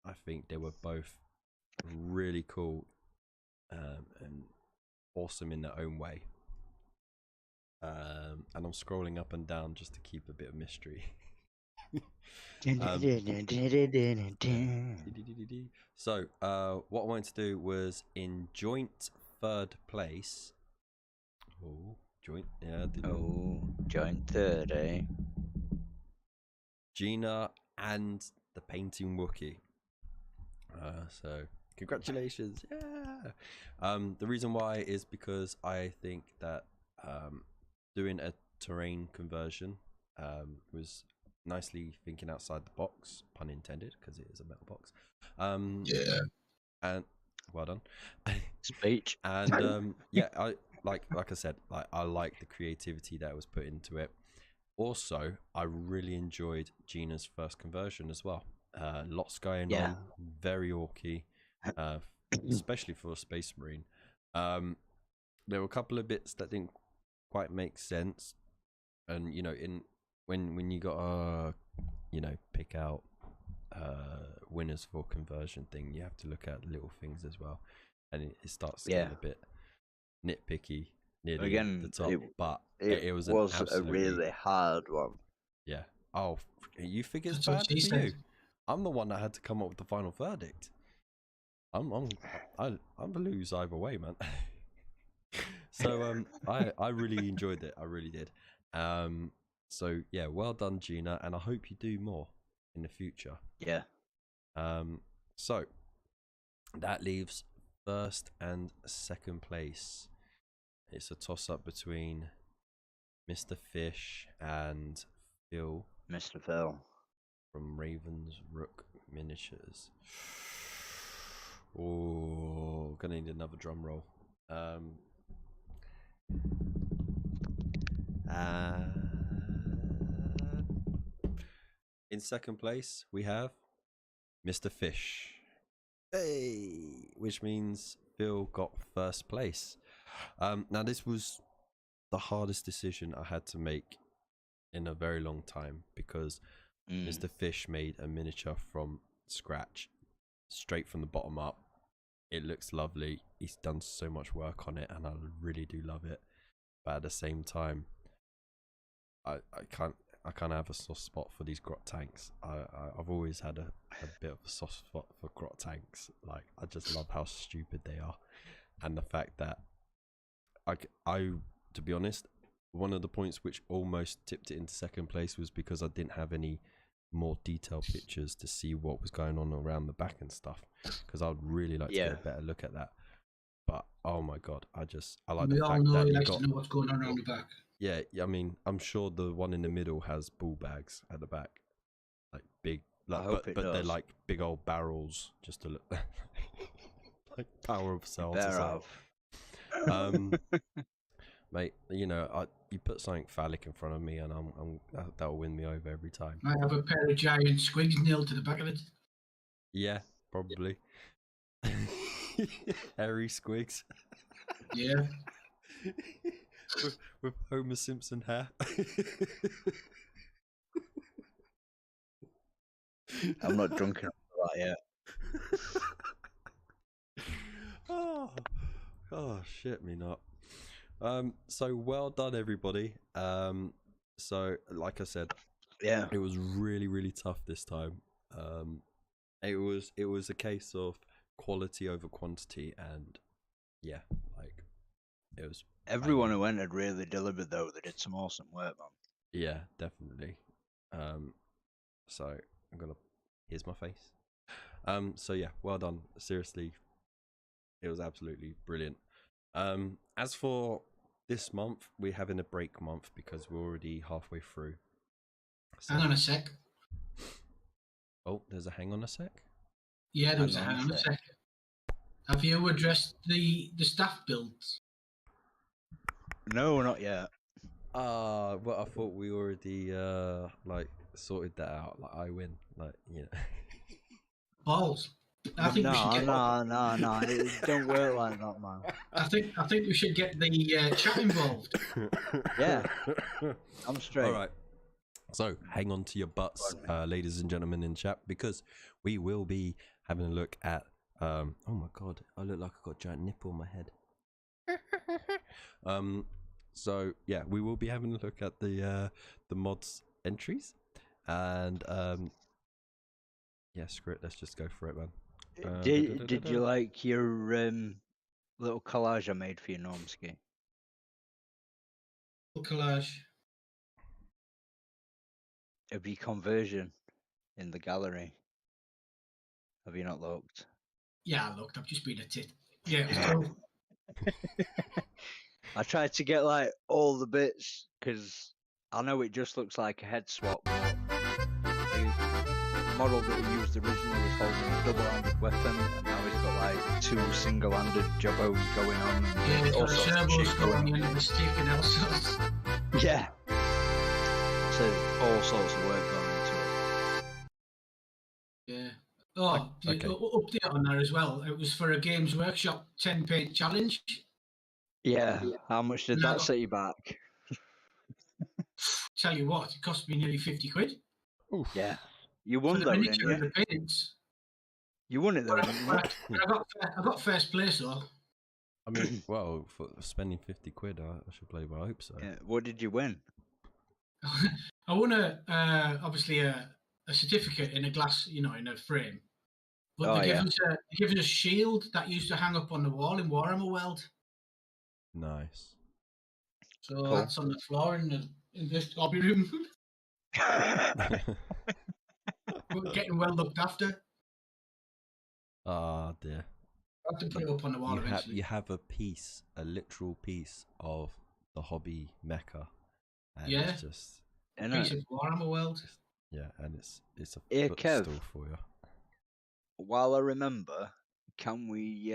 S1: I think they were both really cool and awesome in their own way. And I'm scrolling up and down just to keep a bit of mystery. So, what I wanted to do was in joint third place. Oh, joint, yeah.
S2: Joint third, eh?
S1: Gina and the painting Wookie. So congratulations, yeah. The reason why is because I think that doing a terrain conversion was nicely thinking outside the box, pun intended, because it is a metal box.
S3: Yeah.
S1: And well done.
S2: Speech.
S1: And yeah, I like I said, I like the creativity that was put into it. Also, I really enjoyed Gina's first conversion as well. Lots going on, very orky, especially for a Space Marine. There were a couple of bits that didn't quite make sense, and you know, when you got pick out winners for conversion thing, you have to look at little things as well, and it starts to get a bit nitpicky nearly
S2: Again,
S1: the top, but it was
S2: a really hard one.
S1: Yeah. Oh, you think it's
S3: That's
S1: bad
S3: what she
S1: for you?
S3: said.
S1: I'm the one that had to come up with the final verdict. I lose either way, man. So I really enjoyed it. I really did. So yeah, well done, Gina, and I hope you do more in the future.
S2: Yeah.
S1: So that leaves first and second place. It's a toss up between Mr. Fish and Phil.
S2: Mr. Phil.
S1: From Ravens Rook Miniatures. Oh, gonna need another drum roll. In second place, we have Mr. Fish. Hey, which means Phil got first place. Now this was the hardest decision I had to make in a very long time because Mr. Fish made a miniature from scratch, straight from the bottom up. It looks lovely. He's done so much work on it, and I really do love it. But at the same time, I can't. I kind of have a soft spot for these grot tanks. I've always had a bit of a soft spot for grot tanks. Like, I just love how stupid they are, and the fact that I to be honest, one of the points which almost tipped it into second place was because I didn't have any more detailed pictures to see what was going on around the back and stuff, because I'd really like to get a better look at that. But oh my god, I like the fact that you got
S3: to know what's going on around the back.
S1: Yeah, I mean, I'm sure the one in the middle has ball bags at the back, like big, like, but they're like big old barrels, just to look like power of cells or something. Mate, you know, you put something phallic in front of me, and that'll win me over every time.
S3: I have a pair of giant squigs nailed to the back of it.
S1: Yeah, probably. Hairy squigs.
S3: Yeah.
S1: with Homer Simpson hair.
S2: I'm not drunk enough for that yet.
S1: Oh, shit me not. So well done, everybody. So like I said, it was really, really tough this time. It was a case of quality over quantity, and yeah, like it was.
S2: Everyone who entered really delivered, though. They did some awesome work, man.
S1: Yeah, definitely. So here's my face. So yeah, well done. Seriously, it was absolutely brilliant. As for this month, we're having a break month because we're already halfway through. So...
S3: Hang on a sec.
S1: Oh, there's a hang on a sec?
S3: Yeah, there was a hang on a sec. Have you addressed the staff builds?
S2: No, not yet.
S1: Well, I thought we already like sorted that out. Like, I win. Like, you know.
S3: Balls. I think
S2: no. It don't work like that, man.
S3: I think we should get the chat involved.
S2: Yeah, I'm straight.
S1: All right. So hang on to your butts, ladies and gentlemen in chat, because we will be having a look at. Oh my god, I look like I've got a giant nipple on my head. So yeah, we will be having a look at the mods entries, and yeah, screw it. Let's just go for it, man.
S2: Did you like your little collage I made for your Normski?
S3: Collage
S2: Of your conversion in the gallery. Have you not looked?
S3: Yeah, I looked. I've just been a tit. Yeah, it was cool.
S2: I tried to get like all the bits because I know it just looks like a head swap. But the model that he used originally was holding a double-handed weapon, and now he's got like 2 single-handed jobbos going on.
S3: Yeah, he's got servos going on the end of the stick and all sorts.
S2: Yeah. So all sorts of work going into it.
S3: Yeah. Oh,
S1: okay.
S3: Update on that as well. It was for a Games Workshop 10 paint challenge.
S2: Yeah. How much did that set you back?
S3: Tell you what, it cost me nearly 50 quid.
S1: Oof.
S2: Yeah. You won though, didn't you?
S3: The paints.
S2: You won it though, didn't you?
S3: I got first place though.
S1: I mean, well, for spending 50 quid, I should play. Well, I hope so.
S2: Yeah. What did you win?
S3: I won obviously a certificate in a glass, in a frame. But they give us a shield that used to hang up on the wall in Warhammer World.
S1: Nice.
S3: So that's on the floor in this hobby room. We're getting well looked after.
S1: Ah, dear.
S3: I have to put it up on the wall eventually.
S1: You have a literal piece of the hobby mecca. And it's just
S3: a piece of Warhammer World.
S1: Yeah, and it's a
S2: footstool
S1: for you.
S2: While I remember, can we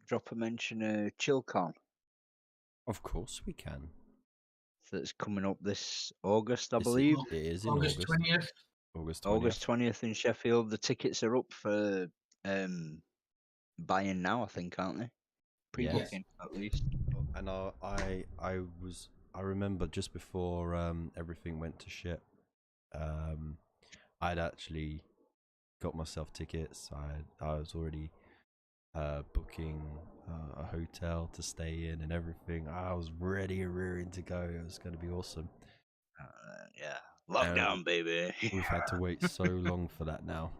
S2: drop a mention of ChillCon?
S1: Of course we can.
S2: So it's coming up this August, I believe.
S1: It is in
S3: August 20th.
S2: August 20th in Sheffield. The tickets are up for buying now, I think, aren't they? Pre-booking, at least.
S1: And I remember just before everything went to shit, I'd actually got myself tickets. I was already booking a hotel to stay in and everything. I was ready and rearing to go. It was going to be awesome.
S2: Yeah, Lockdown, baby.
S1: We've had to wait so long for that now.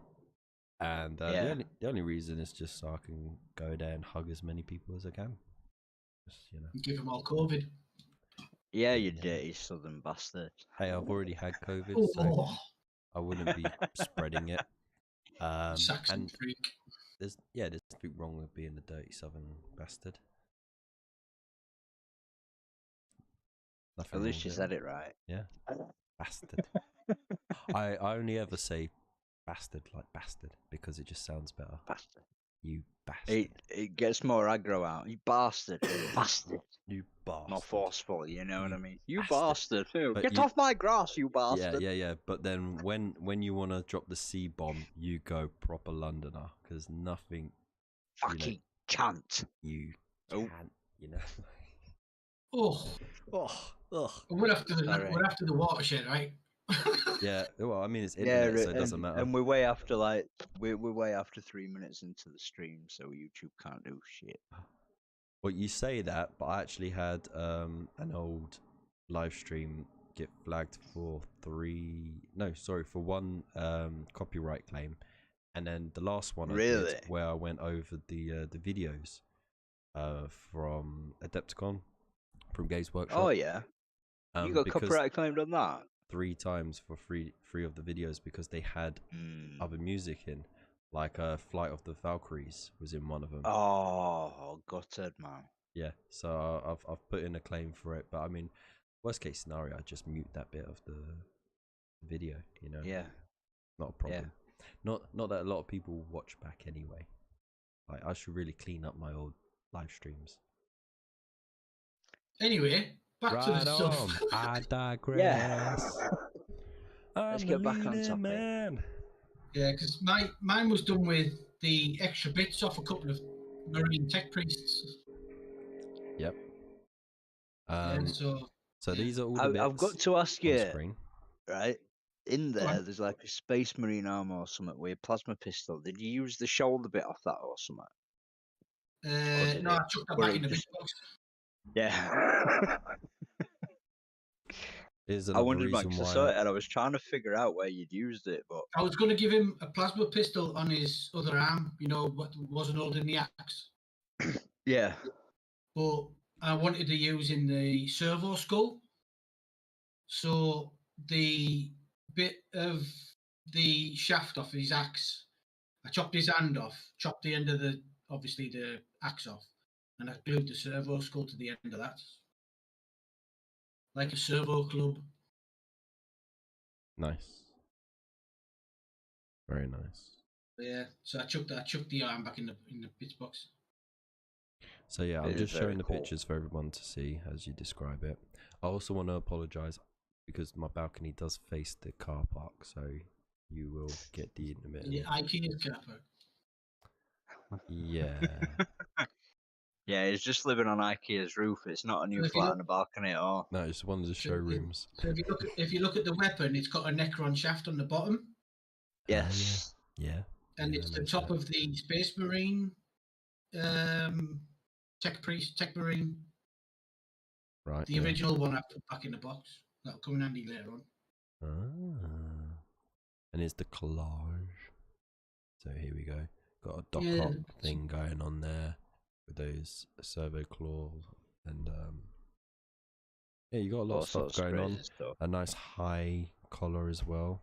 S1: And the only reason is just so I can go there and hug as many people as I can. Just,
S3: Give them all COVID.
S2: Yeah, you dirty southern bastard.
S1: Hey, I've already had COVID, so I wouldn't be spreading it.
S3: Saxon
S1: and
S3: freak.
S1: there's nothing wrong with being a dirty southern bastard. Nothing
S2: At least
S1: wrong
S2: you
S1: with
S2: said it right.
S1: Yeah, bastard. I only ever say bastard like bastard because it just sounds better.
S2: Bastard.
S1: You bastard.
S2: It gets more aggro out. You bastard. Bastard.
S1: You bastard.
S2: More forceful, you know what I mean? You
S1: bastard.
S2: bastard. Get off my grass, you bastard.
S1: Yeah. But then when you want to drop the C bomb, you go proper Londoner because nothing.
S2: Fucking chant.
S1: You can't,
S3: We're after the watershed, right?
S1: Yeah, well, I mean, it's internet, so it doesn't matter.
S2: And we're way after we're way after 3 minutes into the stream, so YouTube can't do shit.
S1: Well, you say that, but I actually had an old live stream get flagged for one copyright claim, and then the last one I did where I went over the videos from Adepticon from Games Workshop.
S2: Oh yeah, you got copyright claimed on that
S1: 3 times for free of the videos because they had other music in, like Flight of the Valkyries was in one of them.
S2: Oh, gutted, man.
S1: Yeah, so I've put in a claim for it, but I mean, worst case scenario, I just mute that bit of the video,
S2: Yeah,
S1: not a problem. Yeah. Not that a lot of people watch back anyway. Like, I should really clean up my old live streams.
S3: Anyway, back to the stuff.
S1: I digress.
S2: Yeah. Let's get back on topic. Man.
S3: Yeah, because mine was done with the extra bits off a couple of marine tech priests.
S1: Yep. So these are all the bits.
S2: I've got to ask you, right? In there's like a space marine armor or something with a plasma pistol. Did you use the shoulder bit off that or something?
S3: No, I took that back in the big box.
S2: Yeah. I wondered, man, because I saw it and I was trying to figure out where you'd used it, but
S3: I was going to give him a plasma pistol on his other arm, what wasn't holding the axe.
S2: Yeah.
S3: But I wanted to use in the servo skull. So the bit of the shaft off his axe, I chopped his hand off, chopped the end of the axe off, and I glued the servo skull to the end of that. Like a servo club.
S1: Nice. Very nice.
S3: Yeah, so I chucked the arm back in the bits box.
S1: So yeah, I'm just showing the pictures for everyone to see as you describe it. I also want to apologise because my balcony does face the car park, so you will get the intermittent.
S3: The IKEA car park.
S1: Yeah.
S2: Yeah, he's just living on IKEA's roof. It's not a new flat on the balcony at all.
S1: No, it's one of the showrooms.
S3: So if you look at the weapon, it's got a Necron shaft on the bottom.
S2: Yes.
S1: Yeah.
S3: And it's the top of the Space Marine Tech Marine.
S1: Right.
S3: The original one I put back in the box. That'll come in handy later on.
S1: Ah. And it's the collage. So here we go. Got a Doc Ock thing going on there with those servo claws and yeah, you got a lot of stuff going on. A nice high collar as well,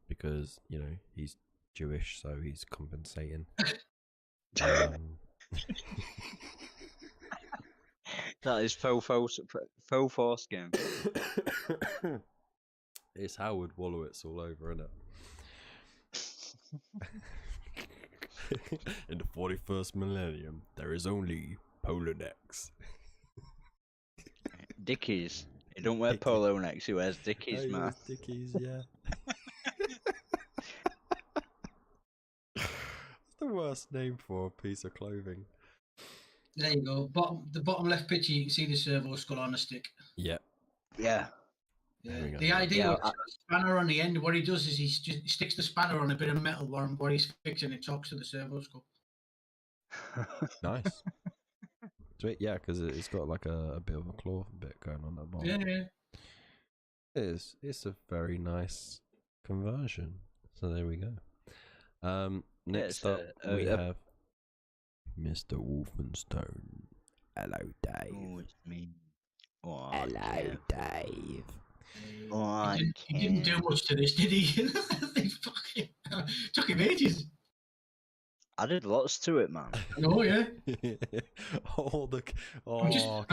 S1: because he's Jewish, so he's compensating.
S2: That is faux foreskin.
S1: It's Howard Wolowitz all over, isn't it? In the 41st millennium, there is only polo necks.
S2: Dickies. He don't wear polo necks, he wears Dickies, man.
S1: Wears Dickies, yeah. That's the worst name for a piece of clothing.
S3: There you go. The bottom left picture, you can see the servo skull on a stick.
S1: Yep.
S2: Yeah.
S3: Yeah. The idea is a spanner on the end. What he does is he sticks the spanner on a bit of metal while he's fixing it, talks to the servo skull.
S1: Nice. Sweet, yeah, because it's got like a bit of a claw bit going on that bottom.
S3: Yeah.
S1: It's a very nice conversion. So there we go. Next up we have Mr. Wolfenstone. Hello, Dave.
S2: Oh, it's me. Oh,
S1: Hello, Dave.
S2: Oh,
S3: He didn't do much to this, did he? He fucking took him ages.
S2: I did lots to it, man.
S3: I know, yeah. I'm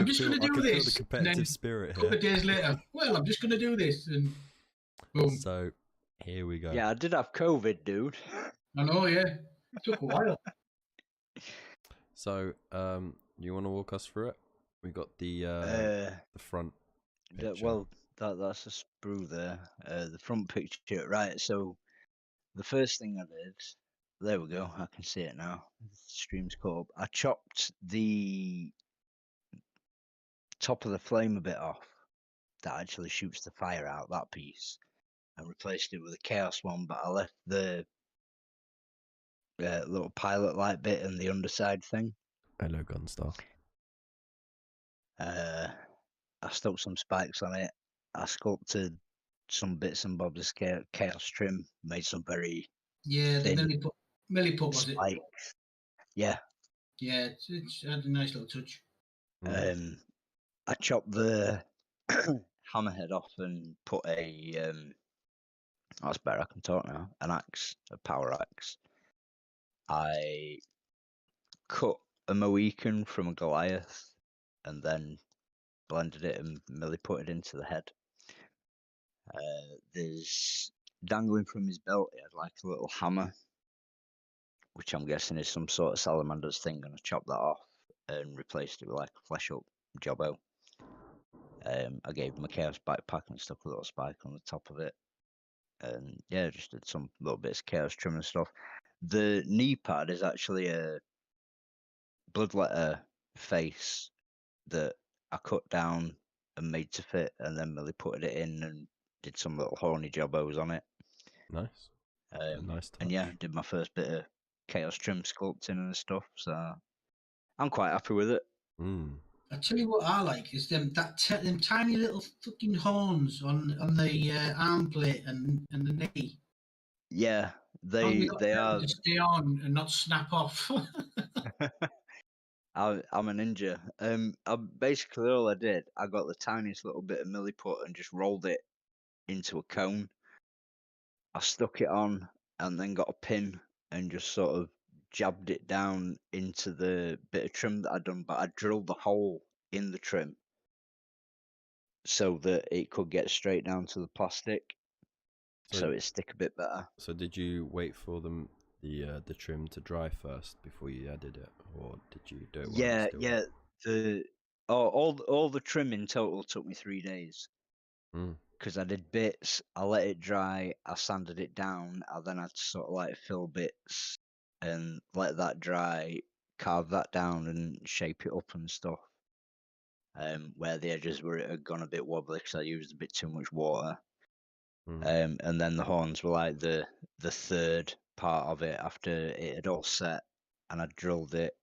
S3: just going to do
S1: feel
S3: this.
S1: the competitive spirit
S3: A couple of days later, well, I'm just going to do this, and boom.
S1: So here we go.
S2: Yeah, I did have COVID, dude.
S3: I know, yeah. It took a while.
S1: So, you want to walk us through it? We got the front picture.
S2: Well, that's a sprue there. The front picture, right? So the first thing I did, there we go. I can see it now. The stream's caught up. I chopped the top of the flame a bit off. That actually shoots the fire out. That piece, and replaced it with a chaos one. But I left the little pilot light bit and the underside thing.
S1: Hello, Gunstar.
S2: I stuck some spikes on it. I sculpted some bits and bobs of chaos trim. Made some very thin
S3: the milliput was it?
S2: spikes. Yeah.
S3: Yeah, it's had a nice little touch.
S2: I chopped the hammerhead off and put a that's better. I can talk now. An axe, a power axe. I cut a Mohican from a Goliath and then blended it and put it into the head. There's dangling from his belt, he had like a little hammer, which I'm guessing is some sort of salamander's thing, and I chopped that off and replaced it with like a flesh up jobbo. I gave him a chaos backpack and stuck a little spike on the top of it. And yeah, just did some little bits of chaos trim and stuff. The knee pad is actually a bloodletter face that I cut down and made to fit, and then really put it in and did some little horny jobbos on it.
S1: Nice. Nice touch.
S2: And yeah, did my first bit of chaos trim sculpting and stuff, so I'm quite happy with it.
S3: I tell you what I like is them tiny little fucking horns on the arm plate and the knee.
S2: Yeah, they are.
S3: To stay on and not snap off.
S2: I'm a ninja. Basically all I did, I got the tiniest little bit of milliput and just rolled it into a cone. I stuck it on and then got a pin and just sort of jabbed it down into the bit of trim that I'd done, but I drilled the hole in the trim so that it could get straight down to the plastic, so it stick a bit better.
S1: So did you wait for the trim to dry first before you added it, or did you do it?
S2: Yeah. All the trim in total took me 3 days. Because I did bits, I let it dry, I sanded it down, and then I'd sort of like fill bits and let that dry, carve that down and shape it up and stuff. Where the edges had gone a bit wobbly because I used a bit too much water. And then the horns were like the third part of it after it had all set, and I drilled it,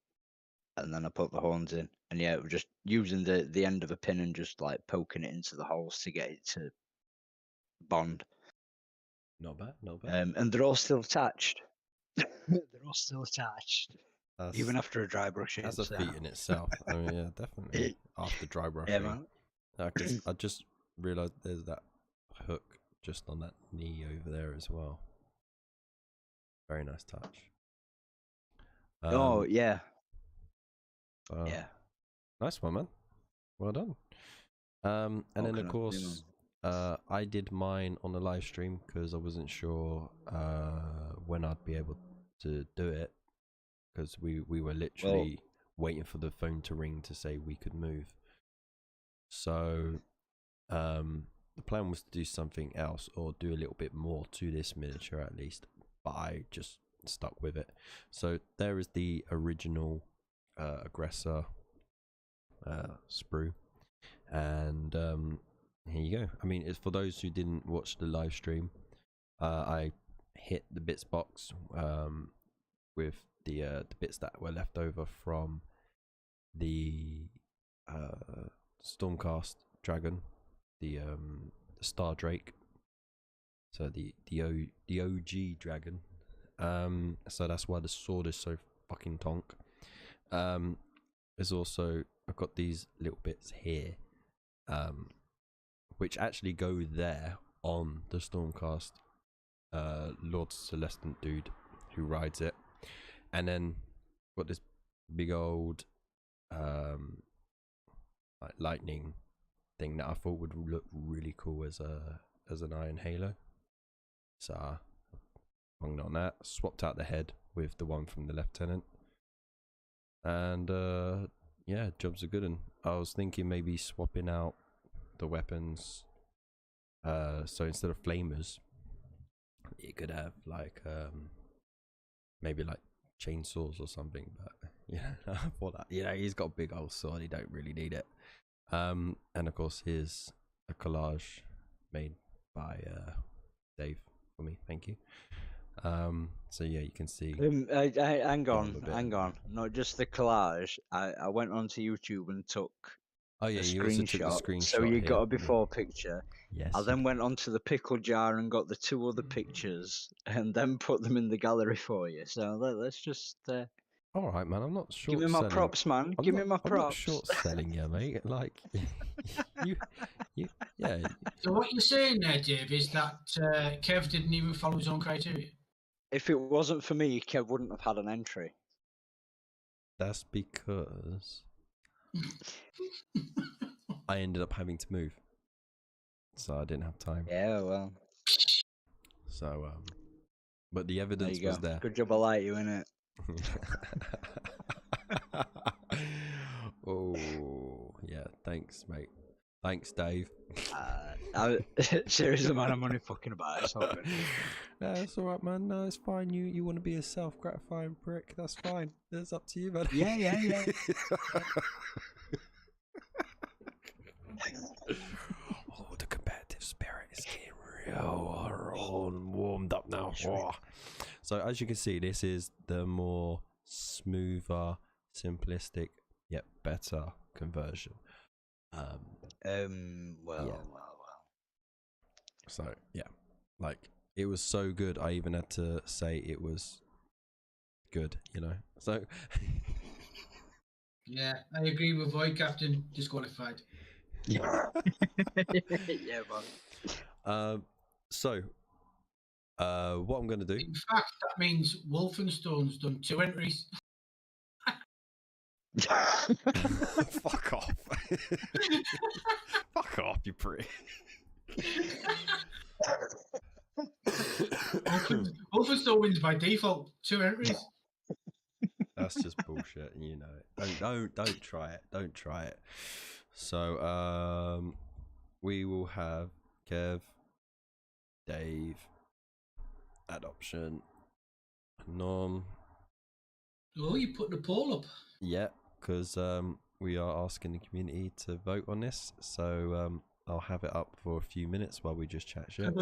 S2: and then I put the horns in. And yeah, it was just using the end of a pin and just like poking it into the holes to get it to bond.
S1: Not bad.
S2: And they're all still attached. Even after a dry brushing.
S1: That's a feat in itself. I mean, yeah, definitely. After dry brushing.
S2: Yeah, man.
S1: I just realised there's that hook just on that knee over there as well. Very nice touch.
S2: Oh, yeah.
S1: Yeah. Nice one, man. Well done. And then, of course, I did mine on the live stream because I wasn't sure when I'd be able to do it, because we were literally waiting for the phone to ring to say we could move. So the plan was to do something else or do a little bit more to this miniature at least, but I just stuck with it. So there is the original aggressor sprue, and here you go. I mean, it's for those who didn't watch the live stream. I hit the bits box with the bits that were left over from the Stormcast dragon, the Star Drake. So the OG dragon. So that's why the sword is so fucking tonk. There's also, I've got these little bits here, which actually go there on the Stormcast Lord Celestant dude who rides it, and then got this big old like lightning thing that I thought would look really cool as an Iron Halo. So I hung on that, swapped out the head with the one from the Lieutenant, and yeah, jobs are good. And I was thinking maybe swapping out the weapons, so instead of flamers, you could have like maybe like chainsaws or something. But yeah, I thought that, you know, he's got a big old sword, he don't really need it. And of course here's a collage made by Dave for me, thank you. So yeah, you can see.
S2: Hang on. Not just the collage. I went onto YouTube and took
S1: Oh yeah,
S2: a
S1: you also took the
S2: screenshot.
S1: screenshot.
S2: So you
S1: here.
S2: got a before picture.
S1: Yes.
S2: I then went onto the pickle jar and got the 2 other pictures, and then put them in the gallery for you. So let's just.
S1: All right, man. I'm not short.
S2: Give me my props, man. Give me my props.
S1: I'm not short selling you, mate. Like you, yeah.
S3: So what you're saying there, Dave, is that Kev didn't even follow his own criteria?
S2: If it wasn't for me, Kev wouldn't have had an entry.
S1: That's because I ended up having to move, so I didn't have time.
S2: Yeah, well.
S1: So but the evidence was there.
S2: Good job I like you, innit?
S1: Oh yeah, thanks, mate. Thanks, Dave.
S2: Seriously, man, I'm only fucking about it. So
S1: no, it's all right, man. No, it's fine. You want to be a self-gratifying prick? That's fine. It's up to you, man.
S2: Yeah.
S1: Oh, the competitive spirit is getting real warmed up now. Oh. So as you can see, this is the more smoother, simplistic, yet better conversion.
S2: Well.
S1: So yeah, like it was so good, I even had to say it was good, you know. So
S3: yeah, I agree with Void Captain. Disqualified.
S2: Yeah. Yeah, man.
S1: So what I'm gonna do?
S3: In fact, that means Wolfenstone's done 2 entries.
S1: Fuck off. Fuck off, you prick.
S3: Wolfenstone wins by default. 2 entries.
S1: That's just bullshit, you know it. Don't try it. Don't try it. So we will have Kev, Dave, Adoption, Norm.
S3: Oh, you put the poll up.
S1: Yeah, because we are asking the community to vote on this. So I'll have it up for a few minutes while we just chat shit.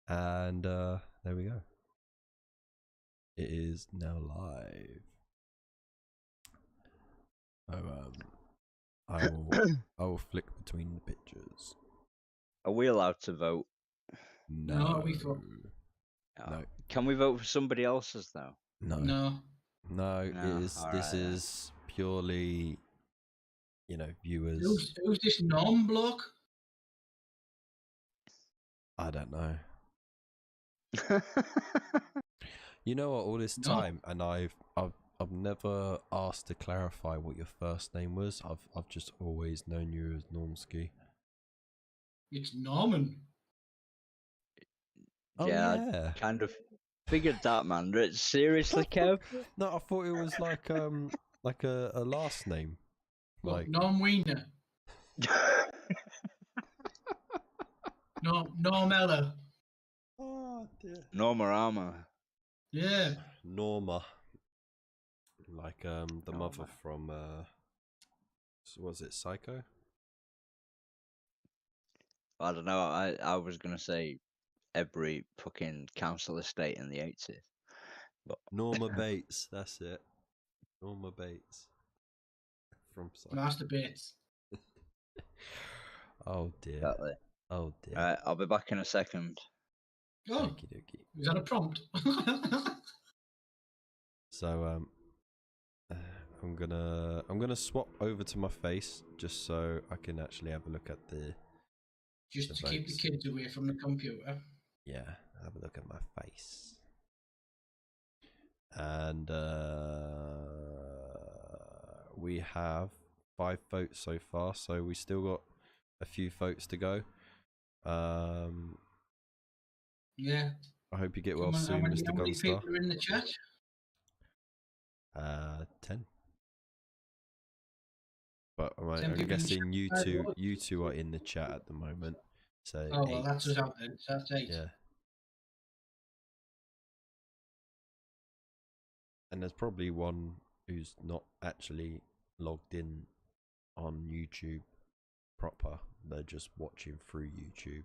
S1: And there we go. It is now live. I will flick between the pictures.
S2: Are we allowed to vote?
S1: No,
S3: we vote.
S1: No.
S2: Can we vote for somebody else's though?
S3: No.
S1: This is purely, you know, viewers.
S3: Who's this Norm bloke?
S1: I don't know. You know what? All this
S3: No.
S1: time, and I've never asked to clarify what your first name was. I've just always known you as Normski.
S3: It's Norman.
S1: Oh,
S2: yeah, I kind of figured that, man. Seriously, Kev?
S1: No, I thought it was like a last name. Like
S3: Norm Wiener. Normella.
S1: Oh dear.
S2: Norma Armour.
S3: Yeah.
S1: Norma. Like the mother from was it Psycho?
S2: I don't know. I was gonna say every fucking council estate in the 80s. But
S1: Norma Bates, that's it. Norma Bates from Psycho.
S3: Master Bates.
S1: Oh dear.
S2: Exactly.
S1: Oh dear.
S2: Right, I'll be back in a second.
S3: Oh,
S1: Okie dokie.
S3: was that a prompt?
S1: So I'm gonna swap over to my face just so I can actually have a look at the
S3: Just to keep the
S1: votes.
S3: kids away from the computer.
S1: Yeah, have a look at my face. And we have 5 votes so far, so we still got a few votes to go.
S3: Yeah.
S1: I hope you get well
S3: Come on,
S1: soon, Mr.
S3: how many
S1: Gunstar.
S3: people are in the chat?
S1: 10. But
S3: 10
S1: I'm
S3: people in the
S1: guessing
S3: chat.
S1: you two are in the chat at the moment. So
S3: Oh, well,
S1: 8.
S3: that's us out then. So that's 8.
S1: Yeah. And there's probably one who's not actually logged in on YouTube proper. They're just watching through YouTube.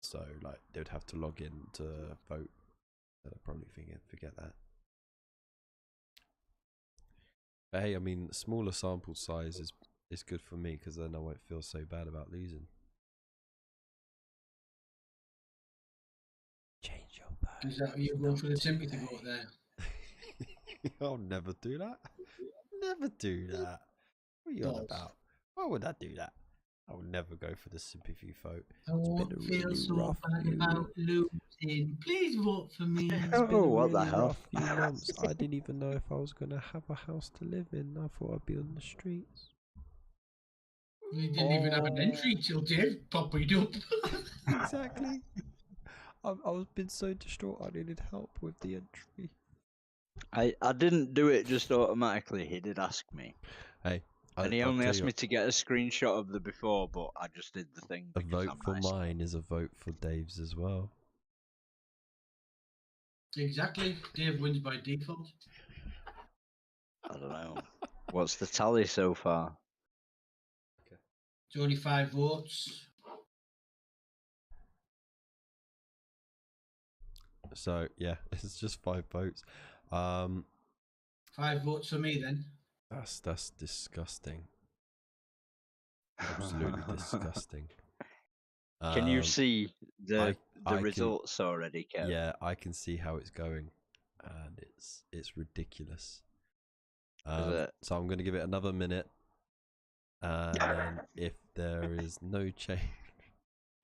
S1: So like they would have to log in to vote. They'll probably forget that. But hey, I mean, smaller sample size is good for me because then I won't feel so bad about losing. Change your vote.
S3: Is that you going for the sympathy vote there?
S1: I'll never do that. Never do that. What are you on about? Why would I do that? I would never go for the sympathy vote.
S3: I won't feel so bad about losing. Please vote for me.
S2: Oh, what the hell?
S1: Rough few months. I didn't even know if I was gonna have a house to live in. I thought I'd be on the streets.
S3: You didn't even have an entry till Dave popped up.
S1: Exactly. I was been so distraught. I needed help with the entry.
S2: I didn't do it just automatically. He did ask me.
S1: Hey,
S2: And he only asked me to get a screenshot of the before, but I just did the thing.
S1: A vote for mine is a vote for Dave's as well.
S3: Exactly. Dave wins by default.
S2: I don't know. What's the tally so far?
S3: It's only 5 votes.
S1: So yeah, it's just 5 votes.
S3: 5 votes for me then.
S1: That's disgusting. Absolutely disgusting.
S2: Can you see the
S1: I
S2: results already, Kev?
S1: Yeah, I can see how it's going, and it's ridiculous. So I'm going to give it another minute, and then if there is no change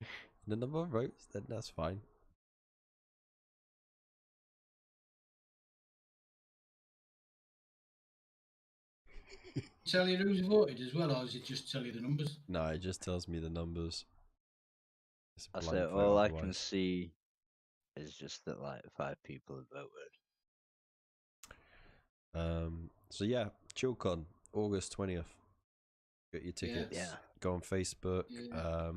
S1: in the number of votes, then that's fine.
S3: Tell you who's voted as well, or does it just tell you the numbers?
S1: No, it just tells me the numbers.
S2: I said all I can see is just that like 5 people have voted.
S1: So yeah, ChillCon, August 20th. Get your tickets.
S2: Yeah.
S1: Go on Facebook.
S3: Yeah.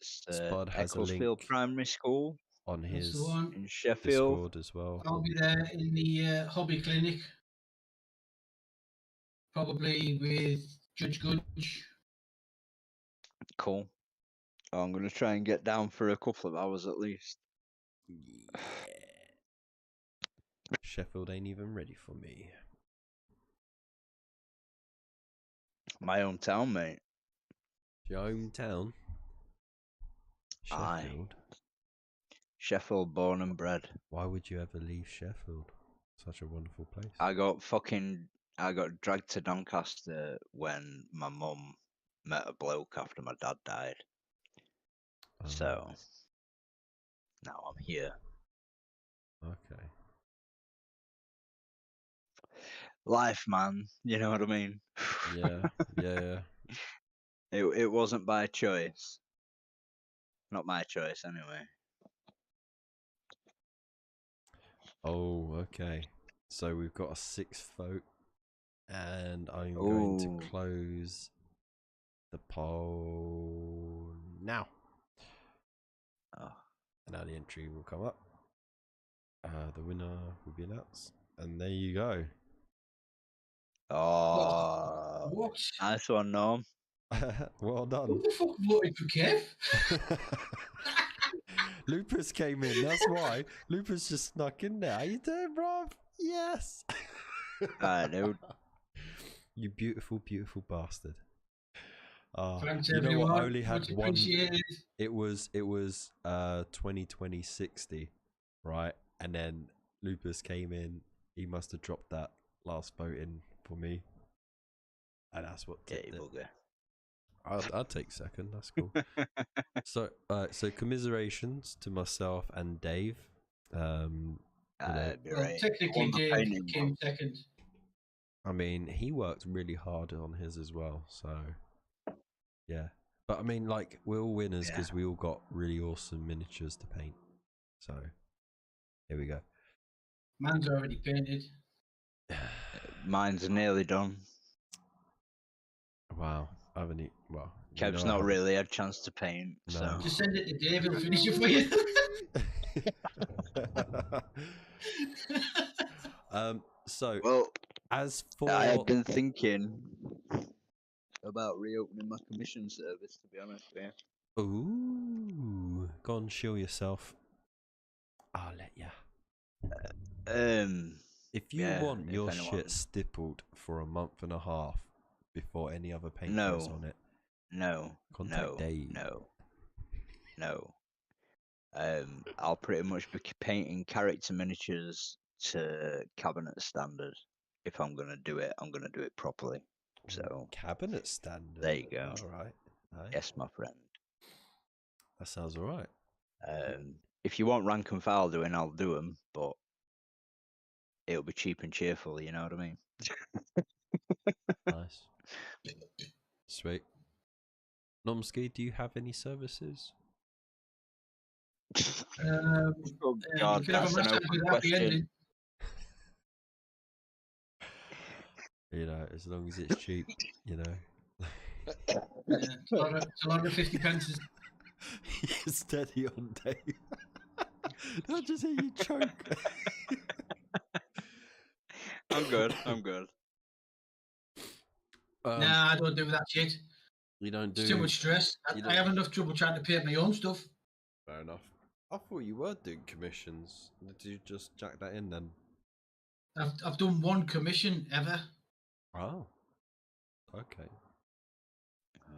S2: Spud
S1: has a
S2: Ecclesfield
S1: link
S2: Primary School
S1: on his
S2: in Sheffield.
S1: Discord as well.
S3: I'll be there in the hobby clinic, probably with Judge Gunch.
S2: Cool. I'm going to try and get down for a couple of hours at least.
S1: Yeah. Sheffield ain't even ready for me.
S2: My hometown, mate.
S1: Your hometown? Sheffield?
S2: Sheffield, born and bred.
S1: Why would you ever leave Sheffield? Such a wonderful place.
S2: I got dragged to Doncaster when my mum met a bloke after my dad died. So now I'm here.
S1: Okay.
S2: Life, man. You know what I mean?
S1: Yeah.
S2: It wasn't by choice. Not my choice, anyway.
S1: Oh, okay. So we've got a 6th vote, and I'm going to close the poll now. And now the entry will come up. The winner will be announced, and there you go.
S2: Oh,
S3: what?
S2: Nice one, Norm.
S1: Well done.
S3: Who the fuck voted for Kev?
S1: Lupus came in, that's why. Lupus just snuck in there. How you doing, bruv? Yes.
S2: Alright, dude.
S1: You beautiful, beautiful bastard.
S3: Thanks,
S1: you know what? I
S3: everyone.
S1: only had
S3: Much
S1: one.
S3: appreciated.
S1: It was 2020 60, right? And then Lupus came in. He must have dropped that last vote in for me, and that's what
S2: Yeah,
S1: tipped
S2: you
S1: it.
S2: bugger.
S1: I'll take second. That's cool. So commiserations to myself and Dave.
S2: Be
S3: Well,
S2: right.
S3: technically,
S2: On the
S3: Dave
S2: painting
S3: came
S2: one.
S3: second.
S1: I mean, he worked really hard on his as well. So yeah, but I mean, like, we're all winners because we all got really awesome miniatures to paint. So here we go.
S3: Mine's already painted.
S2: Mine's nearly done.
S1: Wow, I haven't. Well,
S2: Kev's not really had a chance to paint,
S1: No.
S2: so
S3: Just send it to Dave. He'll finish it for you.
S1: So
S2: well,
S1: as for
S2: I have been thinking about reopening my commission service. To be honest,
S1: ooh, go on, shill yourself. I'll let ya. If you want your shit stippled for a month and a half before any other paint goes on it, contact Dave.
S2: No. I'll pretty much be painting character miniatures to cabinet standard. If I'm gonna do it, I'm gonna do it properly. So
S1: cabinet standard.
S2: There you go.
S1: All right. Nice.
S2: Yes, my friend.
S1: That sounds all right.
S2: If you want rank and file doing, I'll do them, but it'll be cheap and cheerful. You know what I mean?
S1: Nice. Sweet. Nomsky, do you have any services?
S2: Oh God,
S3: you could have a
S2: that's an
S3: match
S2: open
S3: with happy
S2: question.
S3: ending.
S1: You know, as long as it's cheap, you know.
S3: It's a lot of 50 pence.
S1: You're steady on Dave. Did I just hear you choke?
S2: I'm good.
S3: Nah, I don't do that shit.
S1: You don't do.
S3: It's too much stress. I have enough trouble trying to paint my own stuff.
S1: Fair enough. I thought you were doing commissions. Did you just jack that in then?
S3: I've done one commission ever.
S1: Oh. Okay.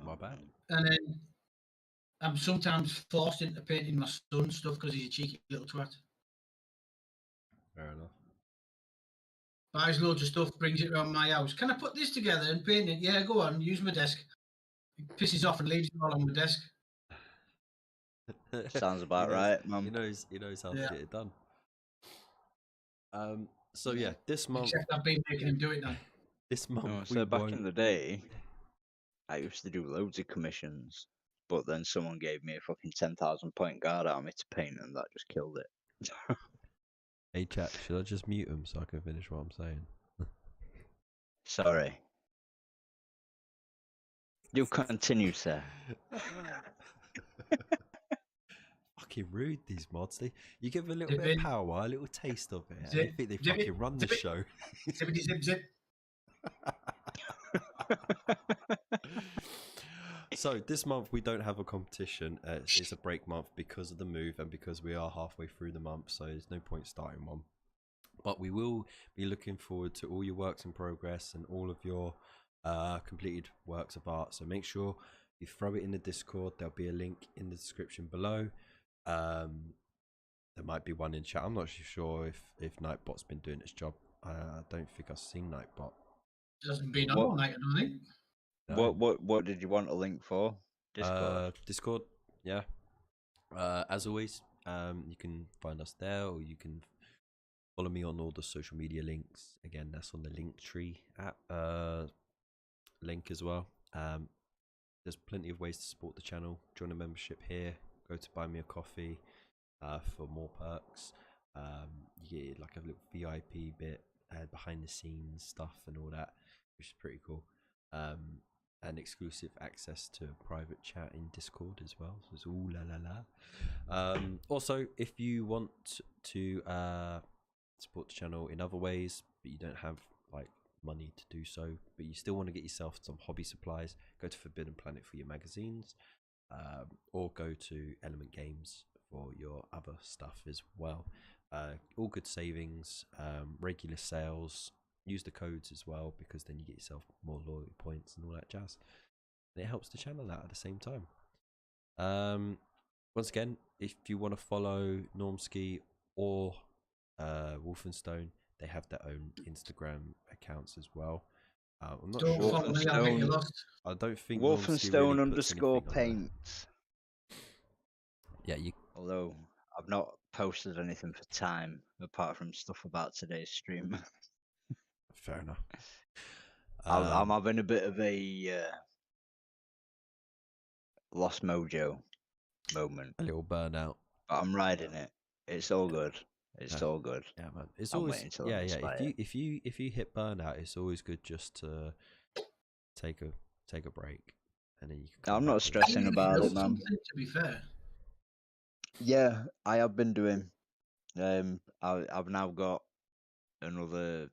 S1: My bad.
S3: And then I'm sometimes forced into painting my son's stuff because he's a cheeky little twat.
S1: Fair enough.
S3: Buys loads of stuff, brings it around my house. Can I put this together and paint it? Yeah, go on, use my desk. He pisses off and leaves it all on my desk.
S2: Sounds about right, Mum.
S1: He knows how to get it done. So yeah, this month.
S3: Except I've been making him do it now.
S1: This month.
S2: So back in the day, I used to do loads of commissions, but then someone gave me a fucking 10,000 point guard army to paint, and that just killed it.
S1: Hey chat, should I just mute him so I can finish what I'm saying?
S2: Sorry. You continue, sir.
S1: Fucking rude, these mods. You give a little bit of power, a little taste of it.
S3: Zip,
S1: I think they fucking run the show.
S3: Zippity zip zip.
S1: So this month we don't have a competition. It's a break month because of the move and because we are halfway through the month, so there's no point starting one. But we will be looking forward to all your works in progress and all of your completed works of art. So make sure you throw it in the Discord. There'll be a link in the description below. There might be one in chat. I'm not sure if Nightbot's been doing its job. I don't think I've seen Nightbot.
S3: Hasn't been on all night, I don't think.
S1: No.
S2: What did you want a link for?
S1: Discord, yeah. As always, you can find us there, or you can follow me on all the social media links. Again, that's on the Linktree app link as well. There's plenty of ways to support the channel. Join a membership here. Go to Buy Me a Coffee for more perks. You get like a little VIP bit, behind the scenes stuff and all that, which is pretty cool. And exclusive access to a private chat in Discord as well. So it's all la la la. Also, if you want to support the channel in other ways, but you don't have like money to do so, but you still want to get yourself some hobby supplies, go to Forbidden Planet for your magazines, or go to Element Games for your other stuff as well. All good savings, regular sales. Use the codes as well, because then you get yourself more loyalty points and all that jazz. and it helps the channel out at the same time. Once again, if you want to follow Normski or Wolfenstone, they have their own Instagram accounts as well. I'm not
S3: Don't
S1: sure.
S3: follow me, I'll get you lost.
S1: I don't think Normski really puts anything on there.
S2: Wolfenstone_paints.
S1: Yeah, you.
S2: Although I've not posted anything for time apart from stuff about today's stream.
S1: Fair enough.
S2: I'm having a bit of a lost mojo moment.
S1: A little burnout.
S2: But I'm riding it. It's all good. It's all good.
S1: Yeah, man. It's
S2: I'm
S1: always
S2: waiting till
S1: yeah,
S2: I'm
S1: yeah.
S2: inspired.
S1: If you hit burnout, it's always good just to take a break, and then you can.
S2: I'm not stressing about it, man.
S3: To be fair.
S2: Yeah, I have been doing. I've now got another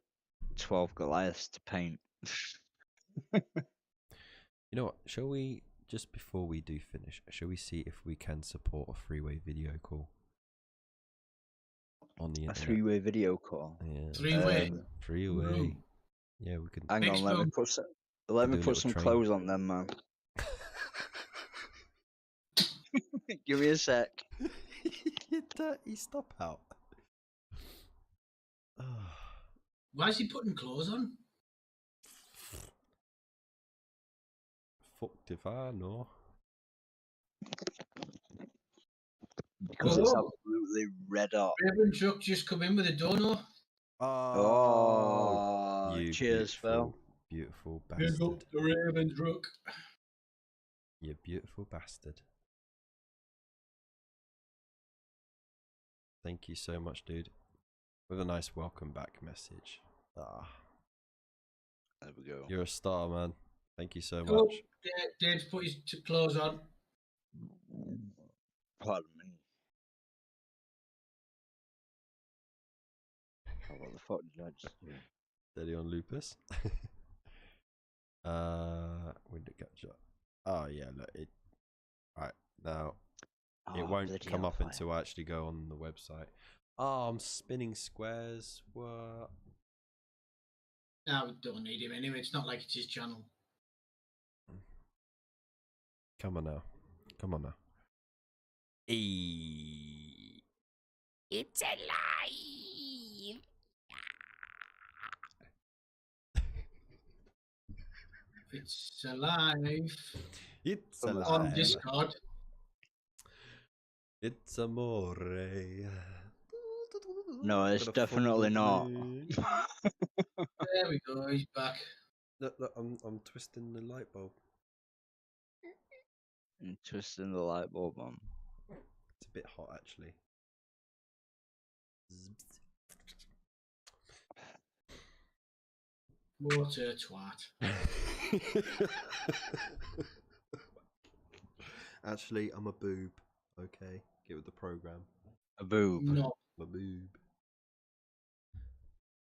S2: 12 Goliaths to paint.
S1: You know what? Shall we just before we do finish? Shall we see if we can support a three-way video call on the
S2: A
S1: internet?
S2: 3-way video call.
S1: Yeah.
S3: Three-way.
S1: Three-way. Yeah, we can.
S2: Hang on, let me put some
S1: train.
S2: clothes on them, man. Give me a sec.
S1: You dirty stop out.
S3: Why is he putting clothes on?
S1: Fucked if I know.
S2: Because it's absolutely red hot.
S3: Raven Truck just come in with a dono.
S2: Oh,
S1: you
S2: cheers, Phil.
S1: Beautiful
S3: Big
S1: bastard.
S3: up the Raven Truck.
S1: You beautiful bastard. Thank you so much, dude. With a nice welcome back message.
S2: There we go.
S1: You're a star, man. Thank you so
S3: Oh,
S1: much.
S3: Dave's put his clothes on.
S2: Pardon me. Oh, what the fuck did I just do?
S1: Steady on Lupus. Window capture. Oh yeah, look it. Right now, it won't come up until I actually go on the website. Oh, I'm spinning squares. What?
S3: No, we don't need him anyway. It's not like it's his channel.
S1: Come on now. Come on now. It's alive.
S3: It's alive.
S1: It's alive.
S3: On Discord.
S1: It's amore.
S2: No, it's definitely not.
S3: There we go. He's back.
S1: Look, I'm twisting the light bulb.
S2: I'm twisting the light bulb on.
S1: It's a bit hot, actually.
S3: What a twat.
S1: Actually, I'm a boob. Okay, get with the program.
S2: A boob.
S3: No.
S1: I'm a boob.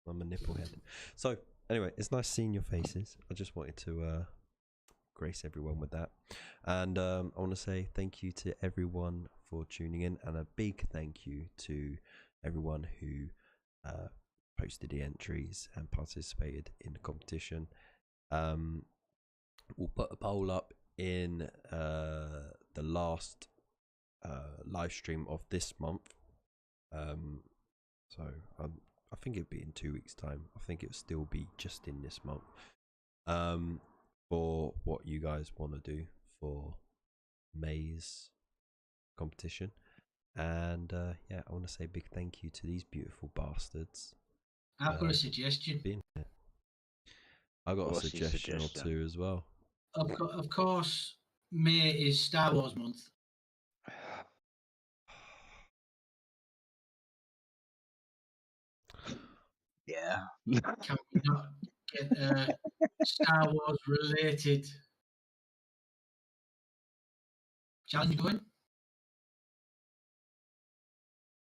S1: I'm a nipplehead. So, anyway, it's nice seeing your faces. I just wanted to grace everyone with that. And I want to say thank you to everyone for tuning in, and a big thank you to everyone who posted the entries and participated in the competition. We'll put a poll up in the last live stream of this month. So I think it'll be in 2 weeks' time. I think it'll still be just in this month. For what you guys want to do for May's competition. And yeah, I want to say a big thank you to these beautiful bastards.
S3: I've got a suggestion.
S1: Being here. I got a suggestion or two as well.
S3: Of course, May is Star Wars month.
S2: Yeah.
S3: Can we not get a Star Wars related challenge going?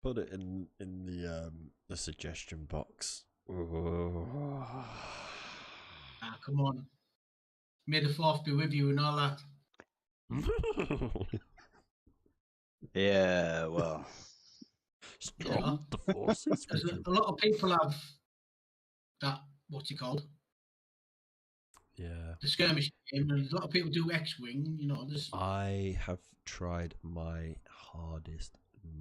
S1: Put it in the suggestion box.
S3: Ah, come on. May the 4th be with you and all that.
S2: Yeah, well.
S1: Strong the forces.
S3: A lot of people have that, what's it called?
S1: Yeah.
S3: the skirmish game, and a lot of people do X-wing. You know, there's
S1: I have tried my hardest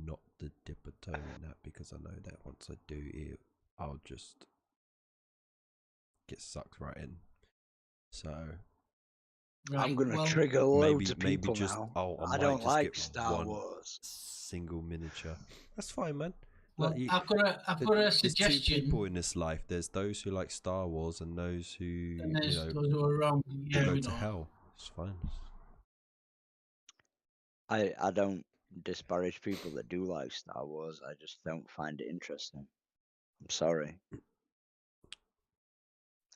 S1: not to dip a toe in that because I know that once I do it, I'll just get sucked right in. So
S3: right.
S2: I'm gonna
S3: well,
S2: trigger loads of
S1: maybe
S2: people
S1: just
S2: now.
S1: I
S2: I don't
S1: might just
S2: like
S1: get
S2: Star
S1: one
S2: Wars.
S1: single miniature. That's fine, man.
S3: well,
S1: Look,
S3: I've got a
S1: there's two
S3: suggestion.
S1: people in this life. There's those who like Star Wars and those who
S3: And there's
S1: you know
S3: those who are wrong.
S1: will
S3: Yeah,
S1: go
S3: we
S1: to
S3: know.
S1: hell. It's fine.
S2: I don't disparage people that do like Star Wars. I just don't find it interesting. I'm sorry.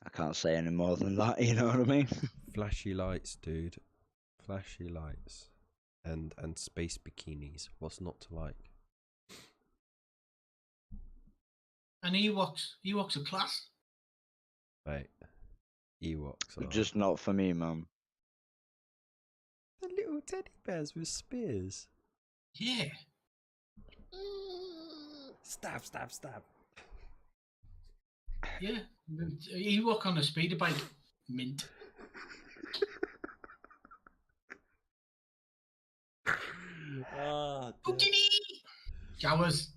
S2: I can't say any more than that. You know what I mean?
S1: Flashy lights, dude. Flashy lights, and space bikinis. What's not to like?
S3: And Ewoks are class.
S1: Right. Ewoks are
S2: Just not for me, man.
S1: the little teddy bears with spears.
S3: Yeah.
S1: Stab, stab, stab.
S3: Yeah. Ewok on a speeder bike. Mint.
S1: Ah,
S3: Boogie! Showers.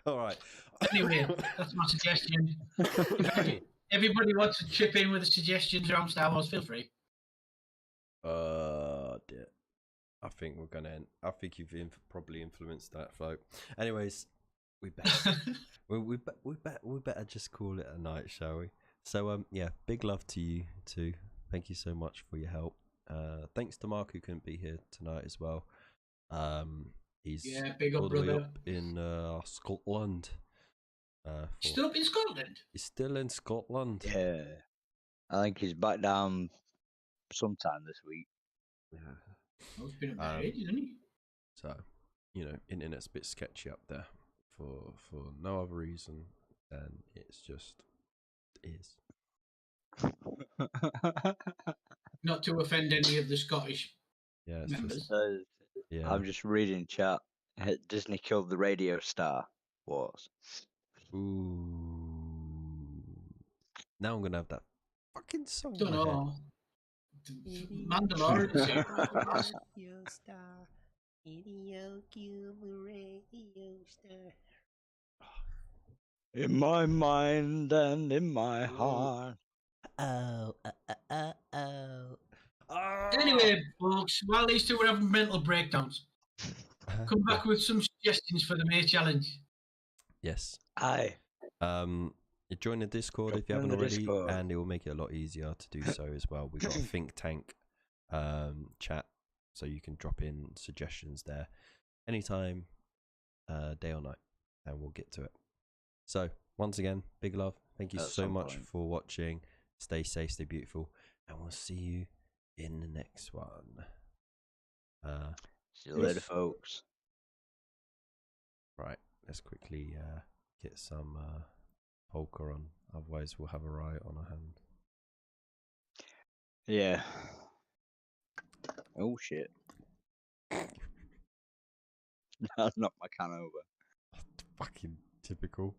S1: all right.
S3: Anyway, that's my suggestion. If everybody wants to chip in with the suggestions around Star Wars, feel free.
S1: Dear. I think we're gonna end. I think you've probably influenced that float. Anyways, we better we better just call it a night, shall we? So yeah, big love to you too. Thank you so much for your help. Thanks to Mark who couldn't be here tonight as well. He's
S3: big
S1: all
S3: up,
S1: the way
S3: brother.
S1: up in Scotland.
S3: Still up in Scotland?
S1: He's still in Scotland.
S2: Yeah. I think he's back down sometime this week.
S1: Yeah.
S3: Oh, it's been a bit ages, hasn't he?
S1: So, you know, internet's a bit sketchy up there for no other reason than it's just is.
S3: Not to offend any of the Scottish
S1: Yeah, it's
S3: members.
S1: just yeah.
S2: I'm just reading chat. Disney killed the radio star Wars.
S1: Ooh. Now I'm gonna have that fucking song.
S3: Don't
S1: in my head.
S3: know. Mandalorian.
S1: Radio star, radio star.
S2: In my mind and in my heart.
S1: Oh.
S3: Anyway, folks, while these two were having mental breakdowns, come back with some suggestions for the May challenge.
S1: Yes.
S2: Aye.
S1: You join the Discord if you haven't already, and it will make it a lot easier to do so as well. We've got a think tank chat, so you can drop in suggestions there anytime, day or night, and we'll get to it. So once again, big love. Thank you so much for watching. Stay safe, stay beautiful, and we'll see you in the next one.
S2: See you later, folks.
S1: Right, let's quickly get some polka on, otherwise we'll have a riot on our hands.
S2: Yeah. Oh shit. That's not my can over.
S1: Fucking typical.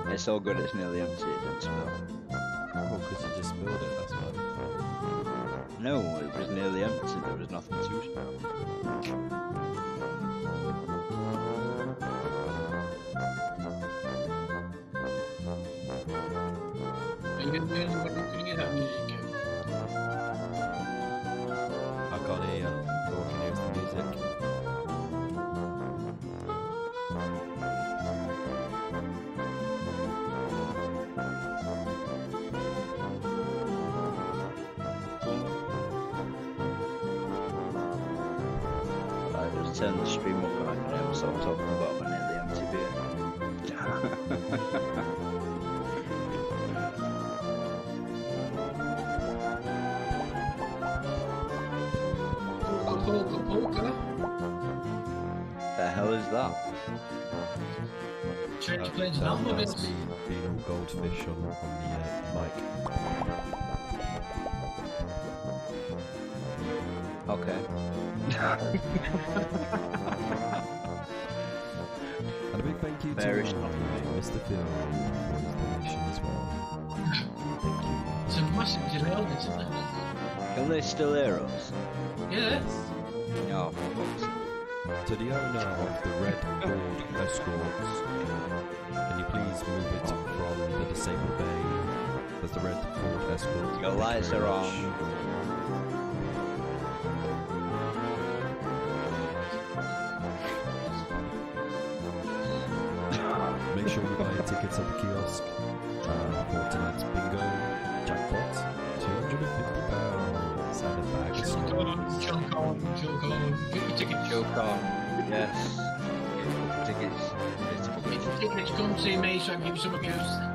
S2: It's all good, it's nearly empty, it didn't spill.
S1: Oh, because you just spilled it, that's why.
S2: No, it was nearly empty, there was nothing to spill.
S3: Are you going to hear that music?
S1: I can't hear you. All I can hear is the music.
S2: I just turned the stream up and I can never stop talking about my nearly empty beer.
S3: Polka.
S2: The hell is that?
S3: Church planes and
S1: That's
S3: automobiles.
S1: me being all goldfish on the mic.
S2: Okay.
S1: And a big thank you
S2: Fair
S1: to
S2: enough.
S1: Mr. Phil for his donation as well. Thank you.
S3: It's a massive derail, isn't it?
S2: Can they still hear us?
S3: Yeah.
S2: No, for fuck's sake.
S1: To the owner of the Red Ford Escorts, can you please move it from the disabled bay? As the Red Ford Escort.
S2: Your lights are on.
S1: Make sure you buy your tickets at the kiosk for tonight's bingo jackpot. £250 and a bag of scores.
S3: Choke on. Get your tickets.
S2: Choke on. Yes. Tickets.
S3: Get your tickets, come see me so I can give you some abuse.